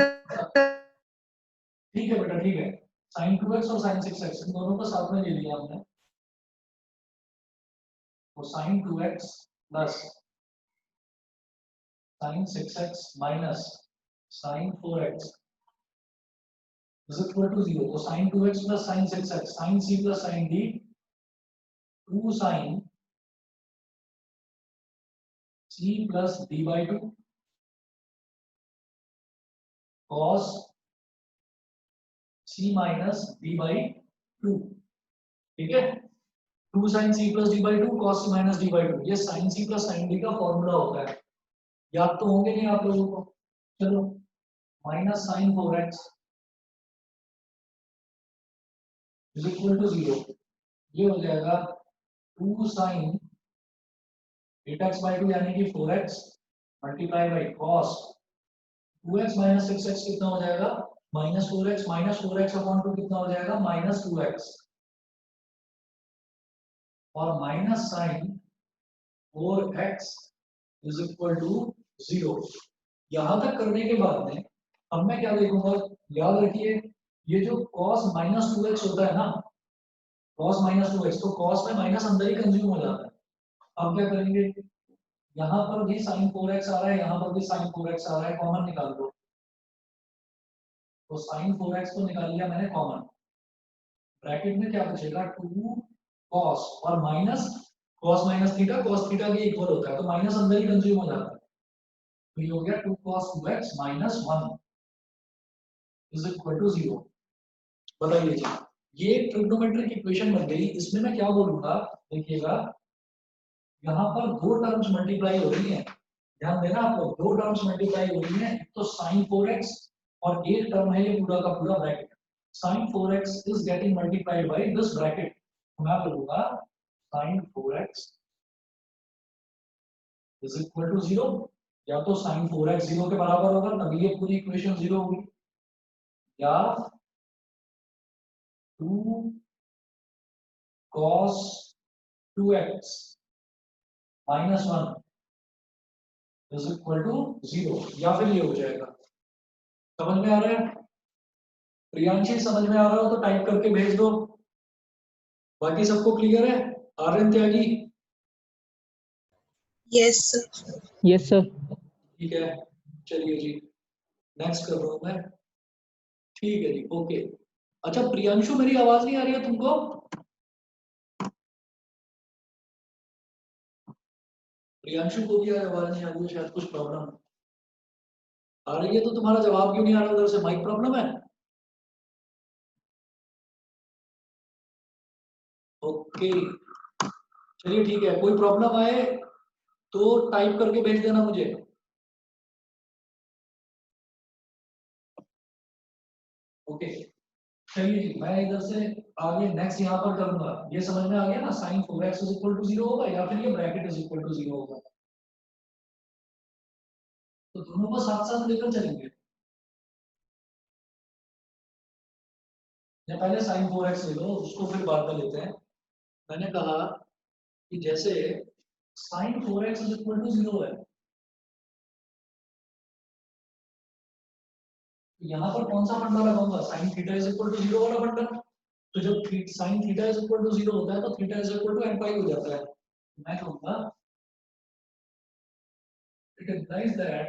Speaker 1: ठीक है बेटा, ठीक है, sin 2x और sin 6x इन दोनों को साथ में ले लिया हमने, तो sin 2x plus sin 6x minus sin 4x is equal to 0। तो sin 2x plus sin 6x sin c plus sin d 2 sin c plus d by 2 cos c minus d by 2। ठीक है, 2 sin c plus d by 2 cos c minus d by 2, ये sin c plus sin d का formula होता है, याद तो होंगे नहीं आप लोगों को। चलो minus sin 4x is equal to 0, ये हो जाएगा 2 sin 8x बाई 2 यानी कि 4x multiply by cos 2x minus 6x कितना हो जाएगा माइनस 4x अपॉन 2 कितना हो जाएगा माइनस 2x और minus sin 4x is equal to 0। यहां तक करने के बाद में अब मैं क्या देखूंगा याद रखिए ये जो cos माइनस 2x होता है ना, cos माइनस 2x, तो cos में माइनस अंदर ही कंज्यूम हो जाता है। अब क्या करेंगे, यहाँ पर भी sin 4x आ रहा है, यहाँ पर भी sin 4x आ रहा है, कॉमन निकाल दो। तो sin 4x को निकाल लिया मैंने कॉमन, ब्रैकेट में क्या बचेगा 2 cos और minus cos minus theta, cos theta के इक्वल होता है, तो माइनस अंदर ही कंज्यूम हो जाता है। तो ये हो गया 2 cos 2x minus 1 is equal to 0। बताइए जी, ये एक ट्रिग्नोमेट्रिक इक्वेशन बन गई। इसमें मैं क्या बोलूंगा, देखिएगा यहाँ पर दो टर्म्स मल्टीप्लाई हो रही हैं, ध्यान देना आप लोग, दो टर्म्स मल्टीप्लाई हो रही हैं, एक तो sin 4x और एक टर्म है ये पूरा का पूरा bracket. sin 4x is getting multiplied by this bracket, मैं बोलूंगा sin 4x is equal to 0, या तो sin 4x 0 के बराबर होगा तभी ये पूरी इक्वेशन 0 होगी, या 2 cos 2x minus 1 is equal to 0, या फिर ये हो जाएगा। समझ में आ रहा है? प्रियांशी समझ में आ रहा हो तो टाइप करके भेज दो। बाकी सबको क्लियर है? आर्यन त्यागी?
Speaker 4: Yes, sir.
Speaker 6: Yes, sir.
Speaker 1: ठीक है, चलिए जी नेक्स्ट कर रहा हूं मैं। ठीक है जी, ओके। अच्छा प्रियांशु, मेरी आवाज नहीं आ रही है तुमको? प्रियांशु को भी आवाज नहीं आ रही है, शायद कुछ प्रॉब्लम आ रही है। तो तुम्हारा जवाब क्यों नहीं आ रहा उधर से? माइक प्रॉब्लम है? ओके चलिए ठीक है, कोई प्रॉब्लम आए तो टाइप करके भेज देना मुझे। ओके चलिए जी, मैं इधर से आगे नेक्स्ट यहाँ पर करूंगा। ये समझ में आ गया ना, sin 4x is equal to 0 होगा या फिर ये ब्रैकेट इज इक्वल टू 0 होगा। तो दोनों को साथ साथ लेकर चलेंगे। या पहले sin 4x ले लो, उसको फिर बाद में लेते हैं। मैंने कहा कि जैसे sin 4x is equal to 0 है, तो यहाँ पर कौन सा फंडा लगाऊंगा? sin theta is equal to 0 वाला फंडा। तो जब sin theta is equal to 0 होता है तो theta is equal to n pi हो जाता है। मैं कहूंगा it implies that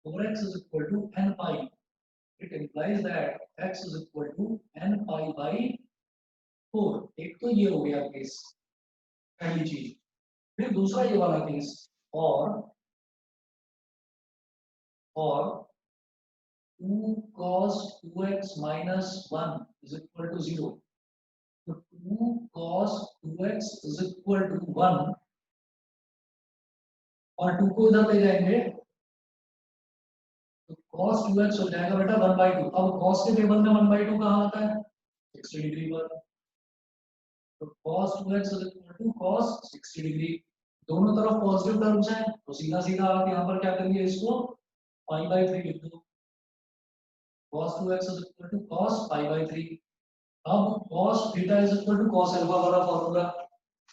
Speaker 1: 4x is equal to n pi. It implies that x is equal to n pi by 4। एक तो ये हो गया केस, पहली चीज। फिर दूसरा ये वाला केस, और 2 cos 2x minus 1 is equal to 0। तो 2 cos 2x is equal to 1 और 2 को इधर ले जाएंगे तो cos 2x हो जाएगा बेटा 1/2। अब cos के टेबल में 1/2 कहाँ आता है? 60 डिग्री पर। तो cos 2x is equal to cos 60 degree. दोनों तरफ पॉजिटिव टर्म्स हैं, तो सीधा सीधा आप यहाँ पर क्या करिए, इसको pi/3 लिख दो। cos 2x is equal to cos pi/3। अब cos theta is equal to cos alpha वाला formula.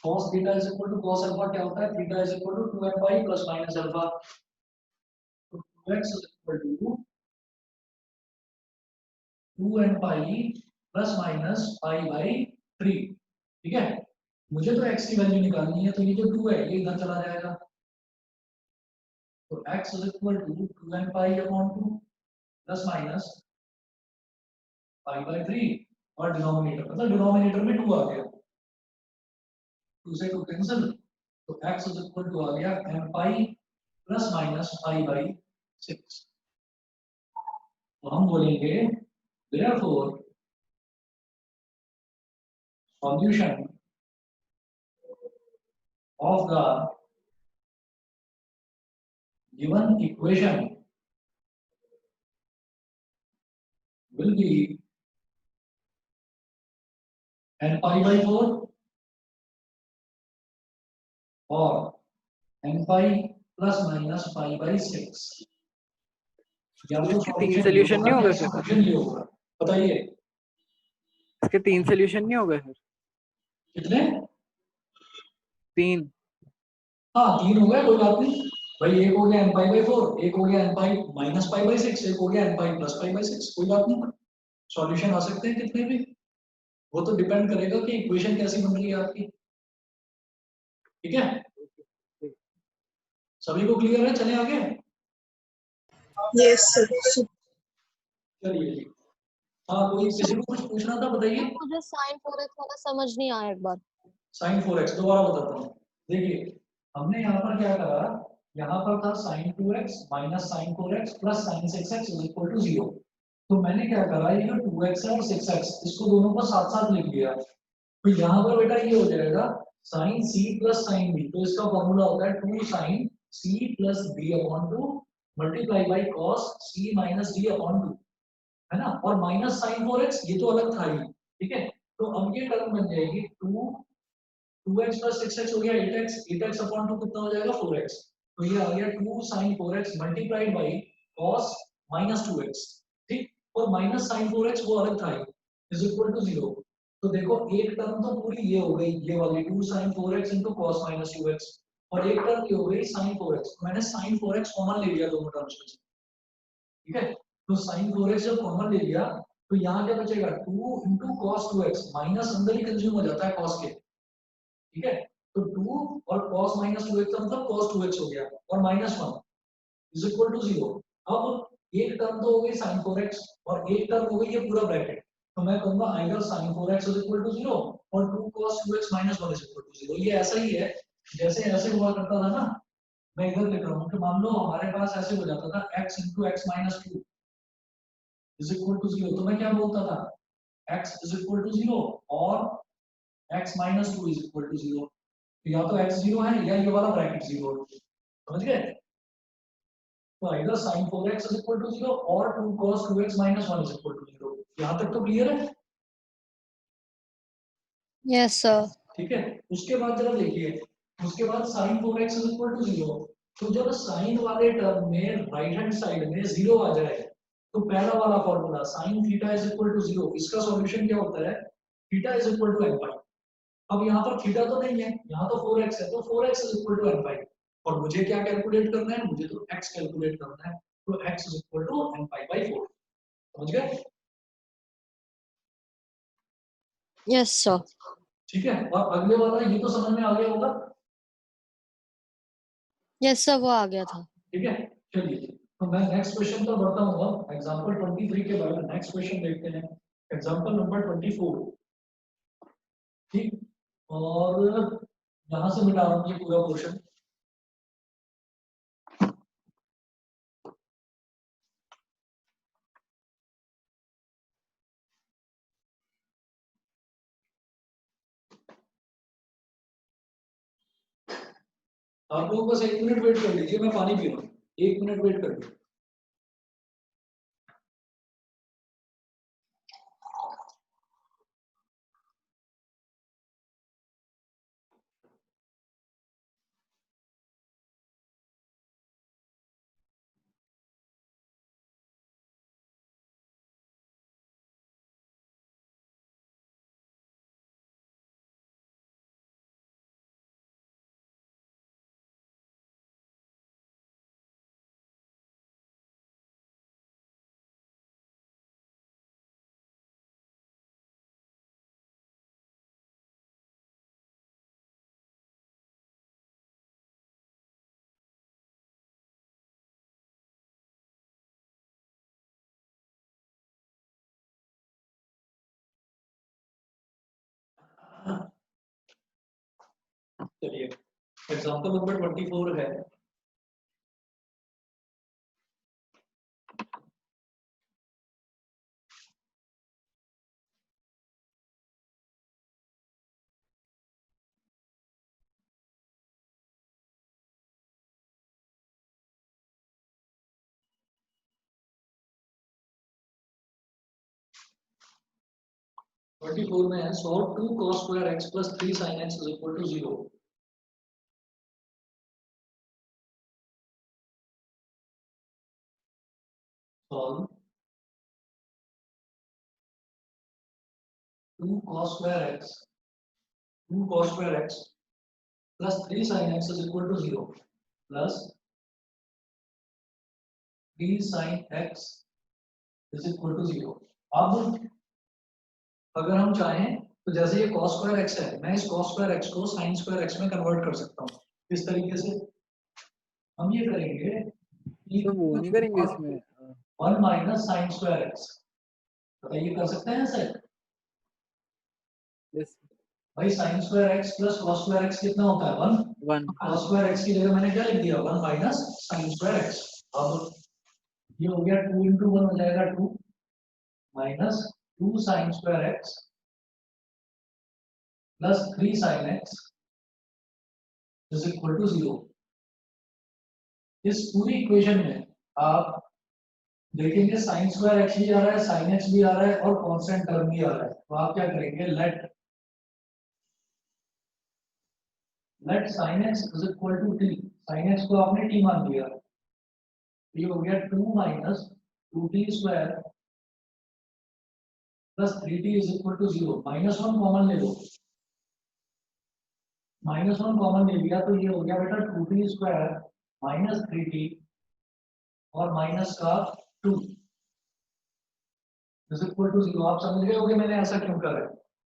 Speaker 1: cos theta is equal to cos alpha क्या होता है? Theta is equal to 2n pi plus minus alpha. तो 2x is equal to 2n pi plus minus pi/3। ठीक है, मुझे तो x की वैल्यू निकालनी है, तो ये जो 2 है ये इधर चला जाएगा। तो x is equal to 2n pi upon 2 plus minus pi/3 और डिनोमिनेटर, मतलब डिनोमिनेटर में 2 आ गया, 2 से 2 कैंसिल। तो x is equal to आ गया n pi plus minus pi/6। तो हम बोलेंगे therefore solution of the given equation will be n pi by 4 or n pi plus minus pi/6। या तो
Speaker 3: इसके 3 सॉल्यूशन नहीं होगा फिर?
Speaker 1: सॉल्यूशन ये होगा, बताइए
Speaker 3: इसके 3 सॉल्यूशन नहीं होगा फिर?
Speaker 1: कितने?
Speaker 3: 3।
Speaker 1: हाँ 3 हो गया, कोई बात नहीं भाई। एक हो गया n pi by 4, एक हो गया n pi minus pi/6, एक हो गया n pi plus pi/6, कोई बात नहीं। सॉल्यूशन आ सकते हैं कितने भी, वो तो डिपेंड करेगा कि इक्वेशन कैसी बन रही है आपकी। ठीक है, सभी को क्लियर है? चले आगे।
Speaker 4: Yes, sir.
Speaker 1: चलिए जी, हाँ कोई किसी को कुछ पूछना था बताइए।
Speaker 2: मुझे sin 4x वाला समझ नहीं आया एक बार।
Speaker 1: साइन 4x दोबारा बताता हूँ। देखिए हमने यहाँ पर क्या करा, यहाँ पर था sin 2x minus sin 4x plus sin 6x is equal to 0। तो मैंने क्या करा, ये जो 2x है और 6x इसको दोनों को साथ साथ लिख दिया। तो यहाँ पर बेटा ये हो जाएगा sin c plus sin b, तो इसका फॉर्मूला होता है 2 sin c plus b upon 2 multiply by cos c minus d upon 2, है ना। और माइनस sin 4x ये तो अलग था ही, ठीक है। तो अब ये टर्म बन जाएगी 2x प्लस 6x हो गया 8x, 8x अपॉन 2 कितना हो जाएगा 4x। तो ये आ गया 2 sin 4x multiplied by cos minus 2x, ठीक। और माइनस sin 4x वो अलग था इज इक्वल टू 0। तो देखो एक टर्म तो पूरी ये हो गई, ये वाली 2 sin 4x into cos minus 2x, और एक टर्म ये हो गई sin 4x। मैंने sin 4x कॉमन ले लिया दोनों टर्म्स में से, ठीक है। तो sin 4x जब कॉमन ले लिया तो यहाँ क्या बचेगा 2 into cos 2x, माइनस अंदर ही कंज्यूम हो जाता है cos के, ठीक है। तो 2 और cos माइनस 2x का मतलब cos 2x हो गया और माइनस 1 इज इक्वल टू 0। अब एक टर्म तो हो गई sin 4x और एक टर्म हो गई ये पूरा ब्रैकेट। तो मैं कहूंगा either sin 4x is equal to 0 और 2 cos 2x minus 1 is equal to 0। ये ऐसा ही है जैसे ऐसे हुआ करता था ना, मैं इधर लिख रहा हूँ कि मान लो हमारे पास ऐसे हो जाता था x into x minus 2 is equal to 0। तो मैं क्या बोलता था x इज इक्वल टू 0 और x minus 2 is equal to 0। या तो x 0 है या ये वाला ब्रैकेट 0 है, समझ गए। तो either sin 4x is equal to 0 और 2 cos 2x minus 1 is equal to 0। यहाँ तक तो क्लियर है?
Speaker 2: Yes sir.
Speaker 1: ठीक है। उसके बाद जरा देखिए, उसके बाद sin 4x is equal to 0। तो जब sin वाले टर्म में राइट हैंड साइड में 0 आ जाए तो पहला वाला formula sin theta is equal to 0, इसका सॉल्यूशन क्या होता है theta is equal to n pi. अब यहाँ पर थीटा तो नहीं है, यहाँ तो 4x है, तो 4x is equal to n पाई। और मुझे क्या कैलकुलेट करना है, मुझे तो x कैलकुलेट करना है, तो x is equal to n pi by 4। समझ गए?
Speaker 2: Yes sir.
Speaker 1: ठीक है। और अगले वाला ये तो समझ में आ गया होगा।
Speaker 2: Yes sir, वो आ गया था।
Speaker 1: ठीक है, चलिए तो मैं नेक्स्ट क्वेश्चन पर बढ़ता हूँ। अब एग्जांपल 23 के बाद नेक्स्ट क्वेश्चन देखते हैं, एग्जांपल नंबर 24। ठीक, और यहाँ से मिटा रहा हूँ ये पूरा पोर्शन। आप लोग बस 1 मिनट वेट कर लीजिए, मैं पानी पी रहा हूँ, 1 मिनट वेट कर लीजिए। चलिए एग्जांपल नंबर 24 है। ट्वेंटी फोर में है solve 2 cos square x plus 3 sin x is equal to 0। Solve 2 cos square x plus 3 sin x is equal to 0 plus 3 sin x is equal to 0। अब अगर हम चाहें तो जैसे ये cos स्क्वायर x है, मैं इस cos स्क्वायर x को sin स्क्वायर x में कन्वर्ट कर सकता हूँ। इस तरीके से हम ये करेंगे
Speaker 3: तो वो नहीं करेंगे इसमें
Speaker 1: 1 माइनस साइन स्क्वायर एक्स। बताइए कर सकते हैं ऐसे?
Speaker 3: यस
Speaker 1: भाई sign square x plus cos square x कितना होता है? 1।
Speaker 3: 1
Speaker 1: cos स्क्वायर एक्स की जगह मैंने क्या लिख दिया? 1 माइनस साइन स्क्वायर एक्स। अब ये हो गया 2 into 1 हो जाएगा 2 minus 2 sine square x plus 3 sine x is equal to 0। इस पूरी इक्वेशन में आप देखेंगे साइन स्क्वायर एक्स भी आ रहा है, साइन एक्स भी आ रहा है और कांस्टेंट टर्म भी आ रहा है। तो आप क्या करेंगे? Let sine x is equal to t. Sine x को आपने टी मान लिया, ये हो गया 2 minus 2t square plus 3t is equal to 0। -1 common ले लो, -1 कॉमन ले लिया तो ये हो गया बेटा 2t स्क्वायर माइनस 3t और माइनस का 2 इज इक्वल टू 0। आप समझ गए होंगे मैंने ऐसा क्यों करा है।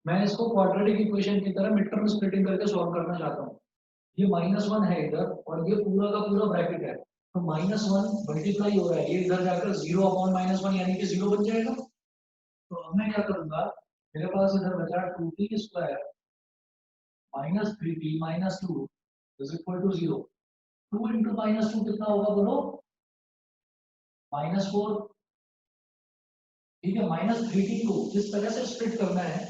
Speaker 1: मैं इसको क्वाड्रेटिक इक्वेशन की तरह मिड टर्म स्प्लिटिंग करके सॉल्व करना चाहता हूँ। ये -1 है इधर और ये पूरा का पूरा ब्रैकेट है, तो -1 मल्टीप्लाई हो रहा है, ये इधर जाकर 0 अपॉन -1 यानी कि 0 बन जाएगा। तो अब मैं क्या करूंगा? मेरे पास इधर बचा 2t स्क्वायर minus 3t minus 2 is equal to 0। 2 into -2 कितना होगा बोलो? -4। ठीक है, -3t को किस तरह से स्प्लिट करना है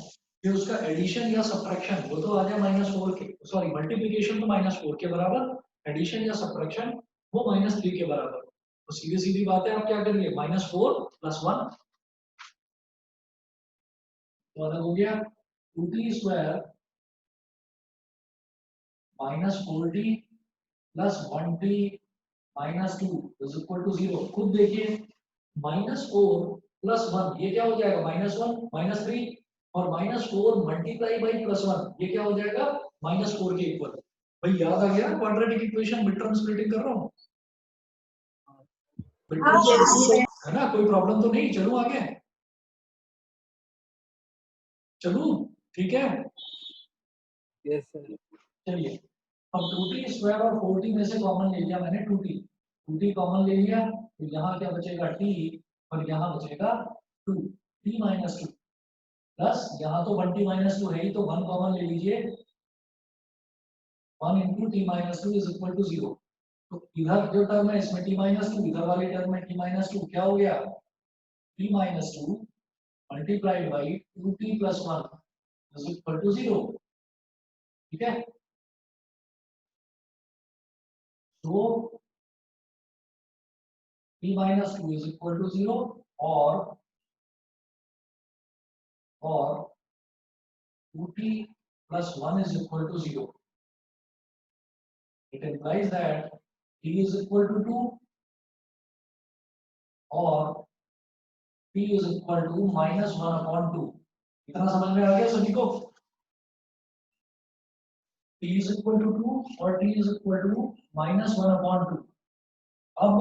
Speaker 1: कि उसका एडिशन या सब्ट्रैक्शन वो तो आ जाए -4 के, सॉरी मल्टीप्लिकेशन तो -4 के बराबर, एडिशन या सब्ट्रैक्शन वो -3 के बराबर। तो सीधी सीधी बात है, आप क्या करिए? -4 + 1 तो अलग हो गया 2t square -4t plus 1t minus 2 is equal to 0। खुद देखिए -4 + 1 ये क्या हो जाएगा? -1 -3 और -4 मल्टीप्लाई बाई +1 ये क्या हो जाएगा? -4 के इक्वल। भाई याद आ गया quadratic equation mid term splitting कर रहा हूँ है ना? कोई प्रॉब्लम तो नहीं? चलूं आगे? चलूं? ठीक है,
Speaker 3: यस सर
Speaker 1: चलिए। अब 2t स्क्वायर और 4t में से कॉमन ले लिया मैंने 2t कॉमन ले लिया तो यहाँ क्या बचेगा? t और यहाँ बचेगा 2 t माइनस 2 प्लस यहाँ तो 1t माइनस 2 है ही, तो 1 कॉमन ले लीजिए, 1 into t minus 2 is equal to 0। तो इधर जो टर्म है इसमें t माइनस 2, इधर वाले टर्म में t माइनस 2, क्या हो गया? t minus 2 multiplied by 2t plus 1 is equal to 0। ठीक है, तो t minus 2 is equal to 0 और 2t plus 1 is equal to 0. It implies that t is equal to 2 और t is equal to -1/2। इतना समझ में आ गया सभी को? t is equal to 2 और t is equal to -1/2। अब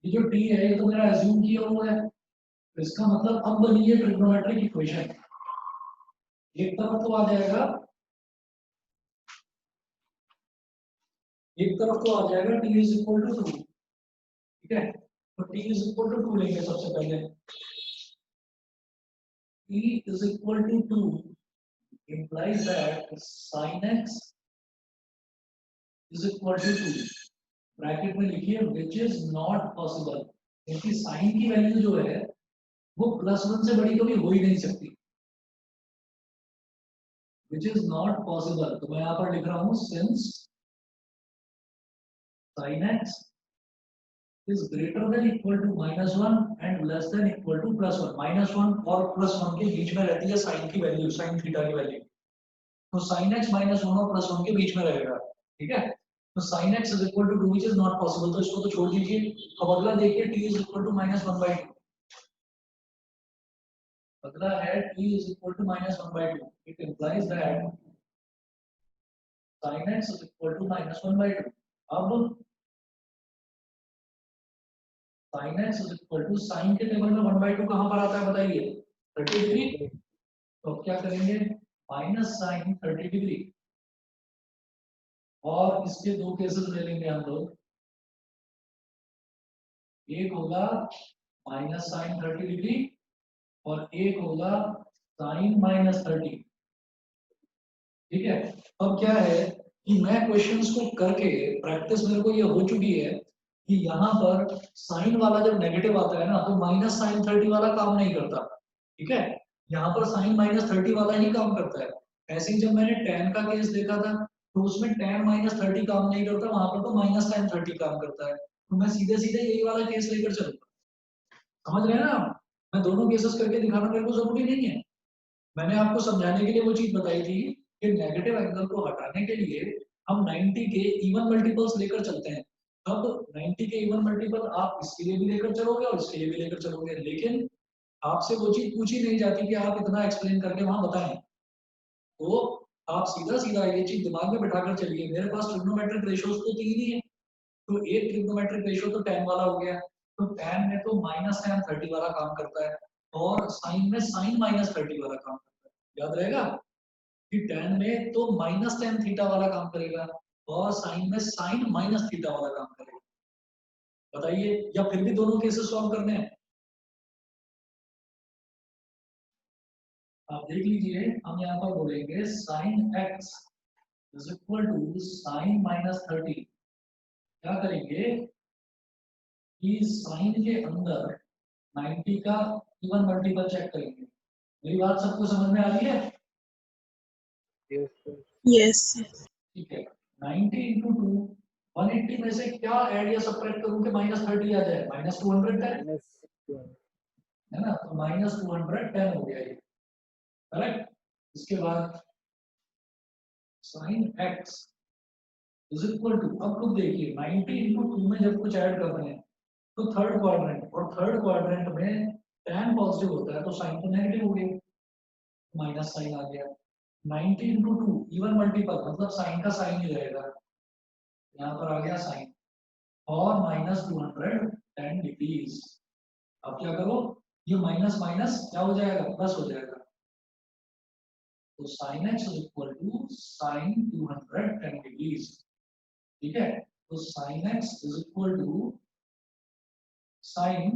Speaker 1: ये जो t है ये तो मेरा एज्यूम किया हुआ है, तो इसका मतलब अब बनी है ट्रिग्नोमेट्रिक इक्वेशन। एक तरफ तो आ जाएगा, एक तरफ तो आ जाएगा t is equal to 2। ठीक है, तो t is equal to 2 लेंगे सबसे पहले। t is equal to 2 implies that sin x is equal to 2। Bracket में लिखिए which is not possible, क्योंकि sin की वैल्यू जो है वो +1 से बड़ी कभी हो ही नहीं सकती। which is not possible, तो मैं यहाँ पर लिख रहा हूँ since sin x is greater than equal to -1 and less than equal to +1। -1 और +1 के बीच में रहती है sin की वैल्यू, sin थीटा की वैल्यू। तो sin x -1 और +1 के बीच में रहेगा। ठीक है, तो sin x is equal to 2 which is not possible, तो इसको तो छोड़ दीजिए। अब अगला देखिए t is equal to -1/2। अगला है t is equal to -1/2। it implies that sin x is equal to -1/2। अब sin x is equal to sin के टेबल में 1/2 कहां पर आता है बताइए? 30 डिग्री। तो अब क्या करेंगे, माइनस साइन 30 डिग्री, और इसके दो केसेस ले लेंगे हम लोग। एक होगा माइनस साइन 30 डिग्री और एक होगा साइन माइनस 30। ठीक है, अब क्या है कि मैं क्वेश्चंस को करके प्रैक्टिस मेरे को ये हो चुकी है कि यहाँ पर साइन वाला जब नेगेटिव आता है ना तो माइनस साइन 30 वाला काम नहीं करता। ठीक है, यहाँ पर साइन माइनस 30 वाला ही काम करता है। ऐसे ही जब मैंने tan का केस देखा था तो उसमें tan माइनस 30 काम नहीं करता, वहां पर तो माइनस tan 30 काम करता है। तो मैं सीधे सीधे यही वाला केस लेकर चलूंगा। समझ रहे हैं ना, मैं दोनों केसेस करके दिखाना मेरे को जरूरी नहीं है। मैंने आपको समझाने के लिए वो चीज बताई थी कि नेगेटिव एंगल को हटाने के लिए हम 90 के इवन मल्टीपल्स लेकर चलते हैं। अब 90 के इवन मल्टीपल आप इसके लिए भी लेकर चलोगे और इसके लिए भी लेकर चलोगे, लेकिन आपसे वो चीज पूछी नहीं जाती कि आप इतना एक्सप्लेन करके वहां बताएं। तो आप सीधा सीधा ये चीज दिमाग में बिठाकर चलिए, मेरे पास ट्रिग्नोमेट्रिक रेशियोज तो तीन ही है, तो एक ट्रिग्नोमेट्रिक रेशियो तो tan वाला हो गया, तो tan में तो माइनस tan 30 वाला काम करता है और साइन में साइन माइनस 30 वाला काम करता है। याद रहेगा कि tan में तो माइनस tan थीटा वाला काम करेगा और साइन में साइन माइनस थीटा वाला काम करेगा। बताइए, या फिर भी दोनों केसेस सॉल्व करने हैं? आप देख लीजिए, हम यहाँ पर बोलेंगे sine x is equal to sine minus 30। क्या करेंगे कि साइन के अंदर 90 का इवन मल्टीपल चेक करेंगे। मेरी बात सबको समझ में आ रही है?
Speaker 3: Yes, sir.
Speaker 4: Yes, sir.
Speaker 1: ठीक है, 90 इंटू 2 180 में से क्या ऐड या सब्ट्रैक्ट करूं कि माइनस 30 आ जाए? Minus 210
Speaker 3: Minus 12.
Speaker 1: है ना, तो माइनस 210 हो गया ये, करेक्ट। इसके बाद sine x is equal to, अब खुद देखिए 90 इंटू 2 में जब कुछ ऐड कर रहे हैं तो थर्ड क्वाड्रेंट, और थर्ड क्वाड्रेंट में tan पॉजिटिव होता है तो साइन तो नेगेटिव हो गया, माइनस साइन आ गया। 90 इंटू 2 इवन मल्टीपल मतलब साइन का साइन ही रहेगा, यहाँ पर आ गया साइन, और माइनस 210 डिग्रीज। अब क्या करो, ये माइनस माइनस क्या हो जाएगा, प्लस हो जाएगा, तो sine x is equal to sine 210 degrees. ठीक है, तो sine x is equal to sine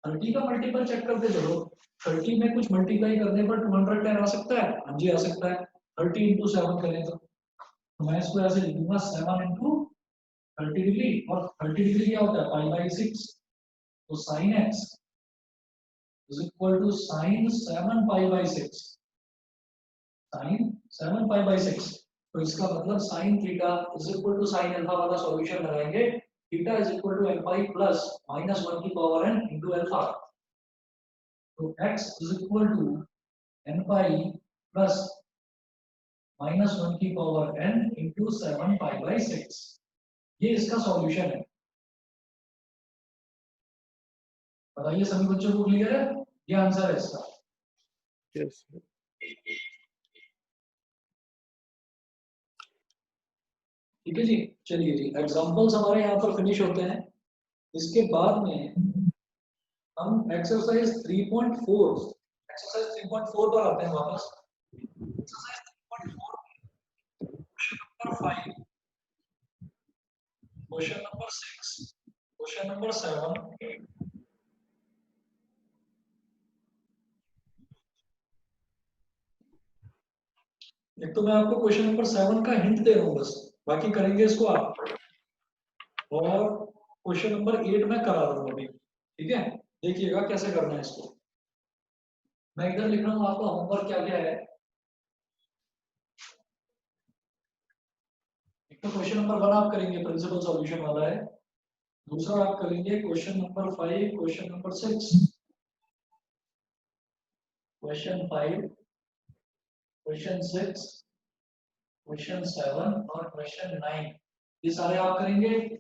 Speaker 1: 30 का मल्टीपल चेक करते चलो, 30 में कुछ मल्टीप्लाई करने पर 210 आ सकता है। हाँ जी आ सकता है, 30 इंटू 7 करें तो मैं इसको ऐसे लिख दूंगा 7 इंटू 30 डिग्री, और 30 डिग्री क्या होता है π/6, तो sine x is equal to sine 7 π/6, sine 7 π/6। तो इसका मतलब sine theta is equal to sine alpha वाला सॉल्यूशन लगाएंगे, theta is equal to n pi plus -1 की पावर n इंटू अल्फा। तो x is equal to n pi plus -1 की power n into 7 π/6। ये इसका सॉल्यूशन है। बताइए सभी बच्चों को क्लियर है? ये आंसर है इसका।
Speaker 3: Yes, sir.
Speaker 1: ठीक है जी, चलिए जी, एग्जांपल्स हमारे यहाँ पर फिनिश होते हैं। इसके बाद में हम एक्सरसाइज 3.4 पर आते हैं वापस। Exercise 3.4 question number 5, question number 6, question number 7, एक तो मैं आपको क्वेश्चन नंबर 7 का हिंट दे रहा हूँ बस, बाकी करेंगे इसको आप, और क्वेश्चन नंबर 8 में करा रहा हूँ अभी। ठीक है, देखिएगा कैसे करना है इसको। मैं इधर लिख रहा हूँ आपका होमवर्क क्या क्या है। एक तो क्वेश्चन नंबर 1 आप करेंगे, प्रिंसिपल सॉल्यूशन वाला है। दूसरा आप करेंगे question number 5, question number 6, question 5, question 6, question 7 और क्वेश्चन 9, ये सारे आप करेंगे।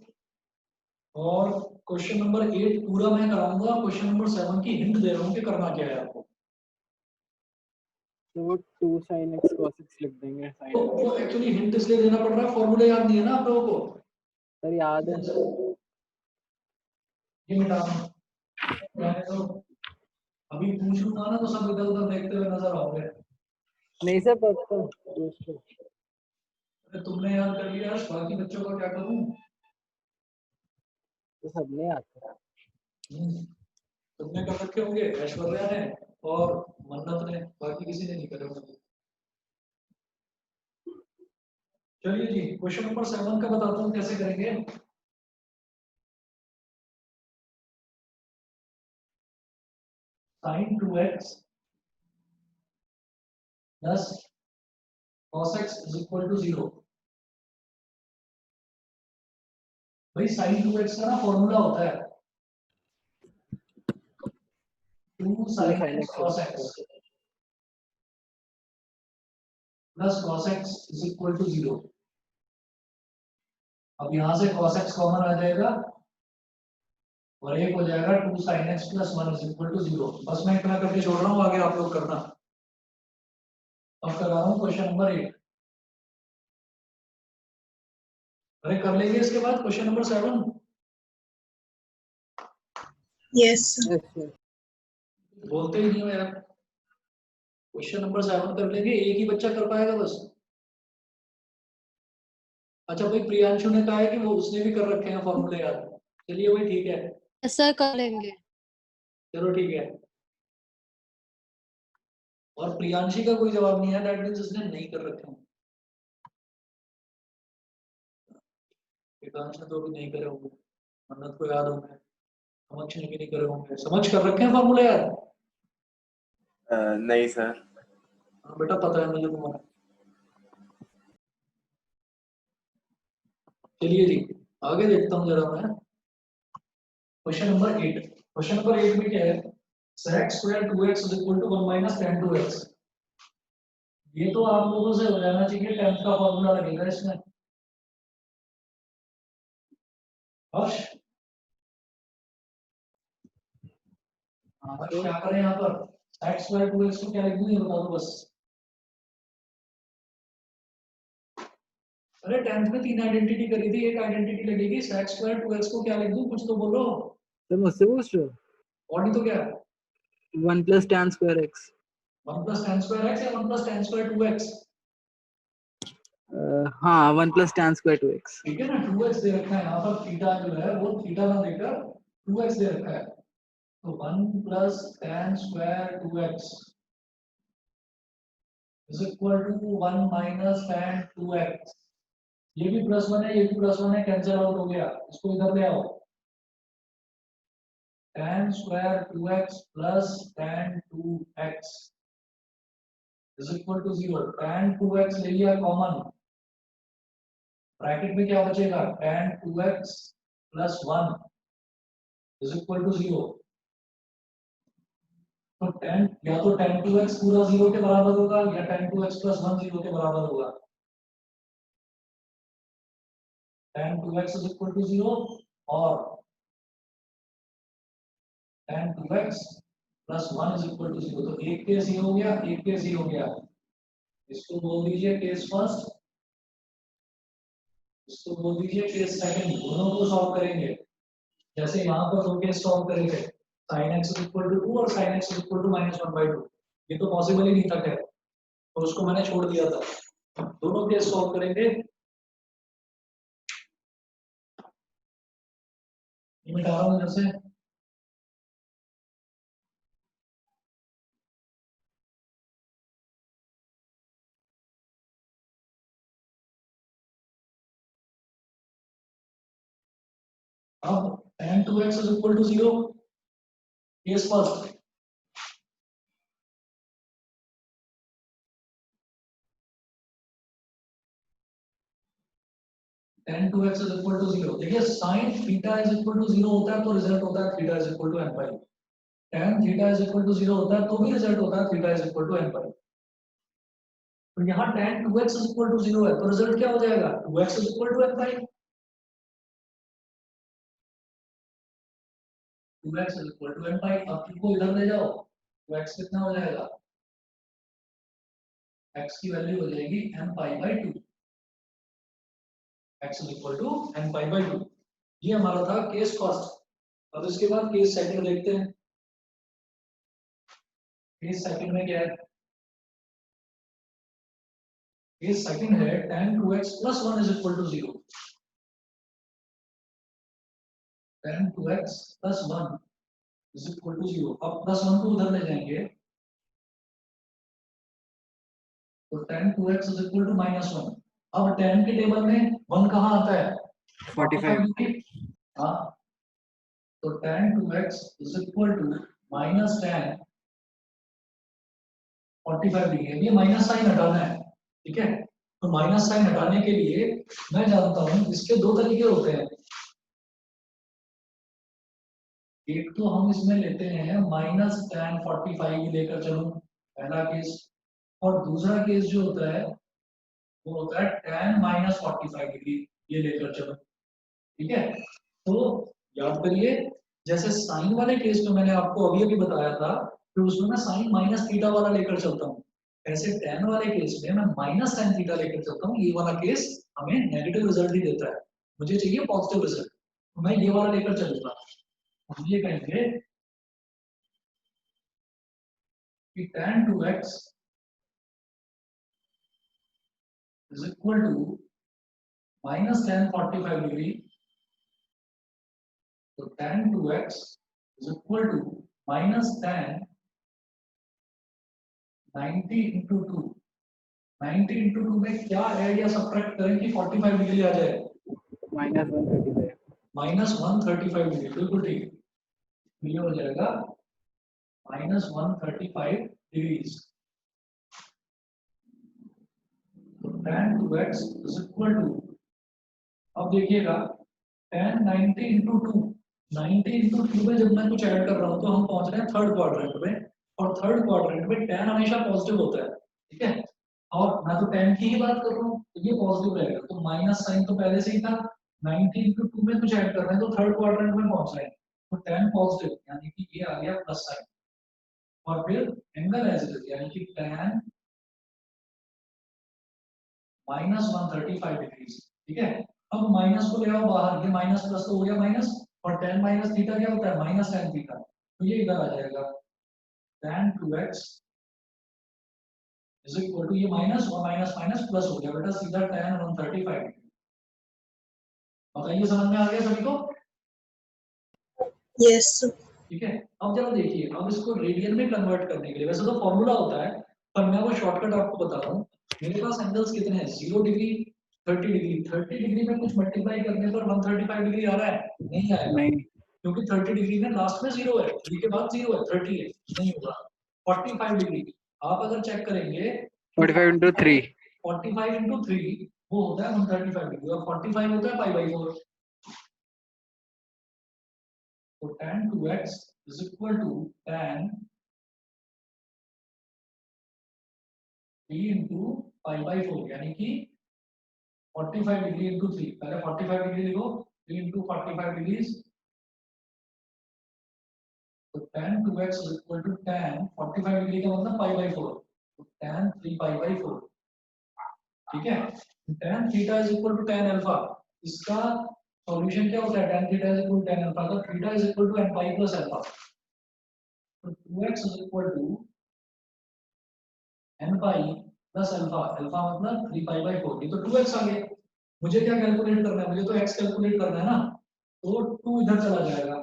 Speaker 1: और क्वेश्चन नंबर 8 पूरा मैं कराऊंगा, क्वेश्चन नंबर 7 की हिंट दे रहा हूँ कि करना क्या है आपको।
Speaker 3: तो वो 2 sin x cos x लिख देंगे sin
Speaker 1: तो
Speaker 3: x।
Speaker 1: वो एक्चुअली हिंट इसलिए देना पड़ रहा है, फॉर्मूला याद नहीं है ना आप लोगों को।
Speaker 3: सर याद है।
Speaker 1: ये मिटा दो, तो अभी पूछ लूंगा ना तो सब इधर उधर देखते हुए नजर आओगे।
Speaker 3: नहीं सर पक्का दूसरा
Speaker 1: अरे तुमने याद कर लिया, बाकी बच्चों का क्या करूं?
Speaker 3: तो सबने आता है।
Speaker 1: तुमने कर रखे होंगे, ऐश्वर्या ने और मन्नत ने, बाकी किसी ने नहीं करे होंगे। चलिए जी, क्वेश्चन नंबर 7 का बताता हूँ कैसे करेंगे। sin 2x plus cos x is equal to 0। भाई sin 2x का ना फॉर्मूला होता है 2 sin x cos x plus cos x is equal to 0। अब यहां से cos x कॉमन आ जाएगा और एक हो जाएगा 2 sin x plus 1 is equal to 0। बस मैं इतना करके छोड़ रहा हूँ, आगे आप लोग करना। अब करा रहा हूँ क्वेश्चन नंबर 8। अरे कर लेंगे इसके बाद question number 7।
Speaker 4: Yes, sir.
Speaker 3: Yes, sir.
Speaker 1: बोलते ही नहीं हो यार। क्वेश्चन नंबर 7 कर लेंगे, एक ही बच्चा कर पाएगा बस। अच्छा भाई, प्रियांशु ने कहा है कि वो उसने भी कर रखे हैं फॉर्मूले यार। चलिए भाई ठीक है,
Speaker 2: सर कर लेंगे।
Speaker 1: चलो ठीक है। और प्रियांशी का कोई जवाब नहीं है, दैट मींस उसने नहीं कर रखे हैं। प्रियांश ने तो अभी नहीं करे होंगे, मन्नत को याद होंगे, समक्ष ने भी नहीं करे होंगे। समझ कर रखे हैं फॉर्मूले यार?
Speaker 5: नहीं सर।
Speaker 1: हाँ बेटा, पता है मुझे तुम्हारा। चलिए जी, आगे देखता हूँ जरा मैं। Question number 8। क्वेश्चन नंबर 8 में क्या है? sec square 2x is equal to 1 minus tan 2x। ये तो आप लोगों से हो जाना चाहिए, 10th का फॉर्मूला लगेगा इसमें। हर्ष, हर्ष क्या करें यहाँ पर? sec स्क्वायर 2x को क्या लिख दूं ये बता दो बस। अरे 10th में 3 आइडेंटिटी करी थी, एक आइडेंटिटी लगेगी। sec स्क्वायर 2x को क्या लिख दूं, कुछ तो बोलो।
Speaker 3: तो मुझसे पूछ रहे हो
Speaker 1: और नहीं तो क्या?
Speaker 3: 1 plus tan square x
Speaker 1: 1 plus tan square x या 1 प्लस tan स्क्वायर 2x?
Speaker 3: हाँ 1 plus tan square 2x
Speaker 1: ठीक है ना, 2x दे रखा है यहाँ पर, थीटा जो है वो थीटा ना देकर 2x दे रखा है। तो 1 plus tan square 2x is equal to 1 minus tan 2x। ये भी प्लस 1 है, ये भी प्लस 1 है, कैंसिल आउट हो गया। इसको इधर ले आओ। tan square 2x plus tan 2x is equal to 0। tan 2x ले लिया कॉमन, ब्रैकेट में क्या बचेगा? tan 2x plus 1 is equal to 0। तो tan या तो tan 2x पूरा 0 के बराबर होगा या tan 2x प्लस 1 0 के बराबर होगा। tan 2x is equal to 0 और tan 2x plus 1 is equal to 0। तो एक केस ये हो गया, एक केस ये हो गया। इसको बोल दीजिए केस फर्स्ट, इसको बोल दीजिए केस सेकंड। दोनों को सॉल्व करेंगे, जैसे यहाँ पर दो केस सॉल्व करे थे, sin x is equal to 2 और sin x is equal to -1/2। ये तो पॉसिबल ही नहीं था खैर, तो उसको मैंने छोड़ दिया था। दोनों केस सॉल्व करेंगे। ये मिटा रहा हूँ इधर से। अब tan 2x is equal to 0, case first. tan 2x is equal to 0। देखिए sin theta is equal to 0 होता है तो रिजल्ट होता है theta is equal to n pi. tan theta is equal to 0 होता है तो भी रिजल्ट होता है theta is equal to n pi. तो यहाँ tan 2x is equal to 0 है तो रिजल्ट क्या हो जाएगा? 2x is equal to n pi. 2x is equal to n pi. अब इनको इधर ले जाओ तो x कितना हो जाएगा? x की वैल्यू हो जाएगी n pi by 2। x is equal to n pi by 2। ये हमारा था केस फर्स्ट। अब इसके बाद केस सेकंड देखते हैं। केस सेकंड में क्या है? केस सेकंड है tan 2x plus 1 is equal to 0. tan 2x plus 1 is equal to 0. अब प्लस 1 को उधर ले जाएंगे तो tan 2x is equal to -1. अब tan के टेबल में 1 कहाँ आता है?
Speaker 3: 45
Speaker 1: डिग्री। हाँ, तो tan 2x is equal to minus tan 45 degree. ये माइनस साइन हटाना है, ठीक है? तो माइनस साइन हटाने के लिए मैं जानता हूं इसके दो तरीके होते हैं। एक तो हम इसमें लेते हैं माइनस tan 45 लेकर चलूं, पहला केस, और दूसरा केस जो होता है वो होता है tan माइनस 45 डिग्री, ये लेकर चलो, ठीक है? तो याद करिए, जैसे साइन वाले केस में मैंने आपको अभी अभी बताया था कि उसमें मैं साइन माइनस थीटा वाला लेकर चलता हूँ, ऐसे tan वाले केस में मैं माइनस tan थीटा लेकर चलता हूँ। ये वाला केस हमें नेगेटिव रिजल्ट ही देता है, मुझे चाहिए पॉजिटिव रिजल्ट, तो मैं ये वाला लेकर चलूंगा। हम ये कहेंगे कि tan 2x is equal to minus tan 45 degree, तो tan 2x is equal to minus tan 90 into 2. 90 into 2 में क्या ऐड या सब्ट्रैक्ट करें कि 45 डिग्री आ जाए?
Speaker 3: -135
Speaker 1: माइनस 135 डिग्री, बिल्कुल ठीक। ये हो जाएगा minus 135 degrees. tan 2x is equal to, अब देखिएगा tan 90 into 2, 90 into 2 में जब मैं कुछ ऐड कर रहा हूँ तो हम पहुंच रहे हैं थर्ड क्वाड्रेंट में, और थर्ड क्वाड्रेंट में tan हमेशा पॉजिटिव होता है, ठीक है? और मैं तो tan की ही बात कर रहा हूँ, तो ये पॉजिटिव रहेगा, तो माइनस साइन तो पहले से ही था। 90 into 2 में कुछ ऐड कर रहे हैं तो थर्ड क्वाड्रेंट में पहुंच रहे हैं, तो tan पॉजिटिव, यानी कि ये आ गया प्लस साइन, और फिर एंगल एज इट इज, यानी कि tan माइनस 135 डिग्री, ठीक है? अब माइनस को ले आओ बाहर, ये माइनस प्लस तो हो गया माइनस, और tan माइनस थीटा क्या होता है? माइनस tan थीटा, तो ये इधर आ जाएगा tan 2x is equal to, ये माइनस और माइनस माइनस प्लस हो गया बेटा, सीधा tan 135 डिग्री। बताइए समझ में आ गया सभी को?
Speaker 4: Yes.
Speaker 1: ठीक है, अब जरा देखिए, अब इसको रेडियन में कन्वर्ट करने के लिए वैसे तो फॉर्मूला होता है, पर मैं वो शॉर्टकट आपको बता रहा हूँ। मेरे पास एंगल्स कितने हैं? 0 डिग्री, 30 डिग्री। 30 डिग्री में कुछ मल्टीप्लाई करने पर 135 डिग्री आ रहा है? नहीं आएगा,
Speaker 3: नहीं,
Speaker 1: क्योंकि 30 डिग्री में लास्ट में 0 है, 3 के बाद 0 है, 30 है, नहीं होगा। 45 डिग्री आप अगर चेक करेंगे,
Speaker 3: 45 into 3
Speaker 1: 45 into 3 वो होता है 135 डिग्री, और 45 होता है पाई बाई 4। तो tan 2x is equal to tan 3 into pi by 4, यानी कि 45 डिग्री into 3, पहले 45 डिग्री लिखो, 3 into 45 डिग्री, तो tan 2x is equal to tan 45 degree का मतलब पाई बाई 4, तो tan 3 पाई बाई 4, ठीक है? tan theta is equal to tan alpha, इसका सॉल्यूशन क्या होता है? tan theta is equal to tan alpha, तो theta is equal to n pi plus alpha, तो 2x is equal to n pi plus alpha, alpha मतलब 3 pi by 4, ये तो 2x आ गया। मुझे क्या कैलकुलेट करना है? मुझे तो x कैलकुलेट करना है ना, तो 2 इधर चला जाएगा,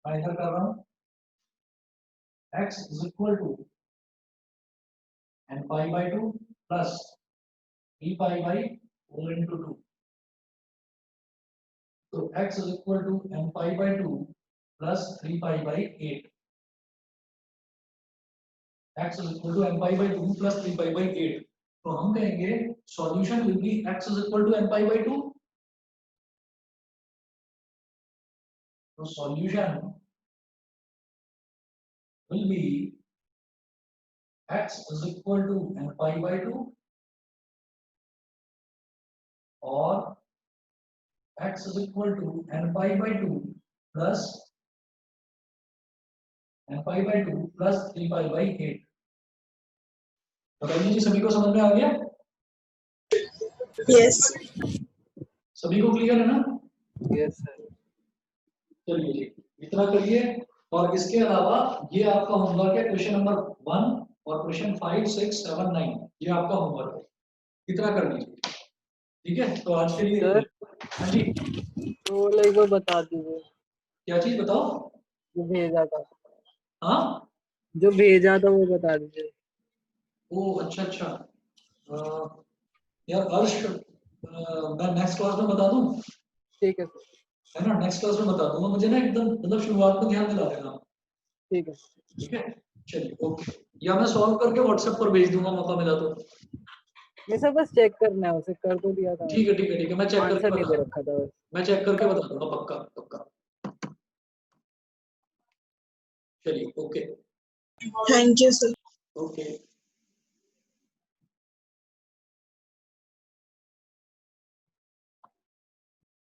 Speaker 1: मैं इधर कर रहा हूँ, x is equal to n pi by 2 plus 3 pi by 4 into 2, तो x is equal to n pi by 2 plus 3 pi by 8, x is equal to n pi by 2 plus 3 pi by 8, तो हम कहेंगे solution will be x is equal to n pi by 2, तो solution will be x is equal to n pi by 2 or x is equal to n pi by 2 plus n pi by 2 plus 3 pi by 8। बताइए जी, सभी को समझ में आ गया?
Speaker 4: Yes.
Speaker 1: सभी को क्लियर है ना?
Speaker 3: yes sir
Speaker 1: चलिए जी, इतना करिए, और इसके अलावा ये आपका होमवर्क है, क्वेश्चन नंबर 1 और क्वेश्चन 5, 6, 7, 9 ये आपका होमवर्क है, इतना कर लीजिए, ठीक है। तो आज के लिए
Speaker 3: सर
Speaker 1: हाँ जी,
Speaker 3: तो लाइक वो बता दीजिए
Speaker 1: क्या चीज बताओ।
Speaker 3: जो भेजा था,
Speaker 1: हाँ
Speaker 3: जो भेजा था वो बता दीजिए।
Speaker 1: ओ अच्छा अच्छा। यार अर्श मैं नेक्स्ट क्लास में बता दूं,
Speaker 3: ठीक है सर,
Speaker 1: है ना, नेक्स्ट क्लास में बता दूंगा, मुझे ना एकदम मतलब शुरुआत में ध्यान दिला देना,
Speaker 3: ठीक है।
Speaker 1: ठीक है। चलिए ओके, या मैं सॉल्व करके व्हाट्सएप पर भेज दूंगा मौका मिला तो।
Speaker 3: नहीं सर, बस चेक करना है, उसे कर तो दिया था,
Speaker 1: ठीक है ठीक है ठीक है, मैं चेक करके
Speaker 3: आंसर नहीं
Speaker 1: बता
Speaker 3: दे
Speaker 1: दूंगा,
Speaker 3: रखा था बस।
Speaker 1: मैं चेक करके बता दूंगा पक्का पक्का। चलिए okay
Speaker 4: Thank you, sir.
Speaker 1: Okay.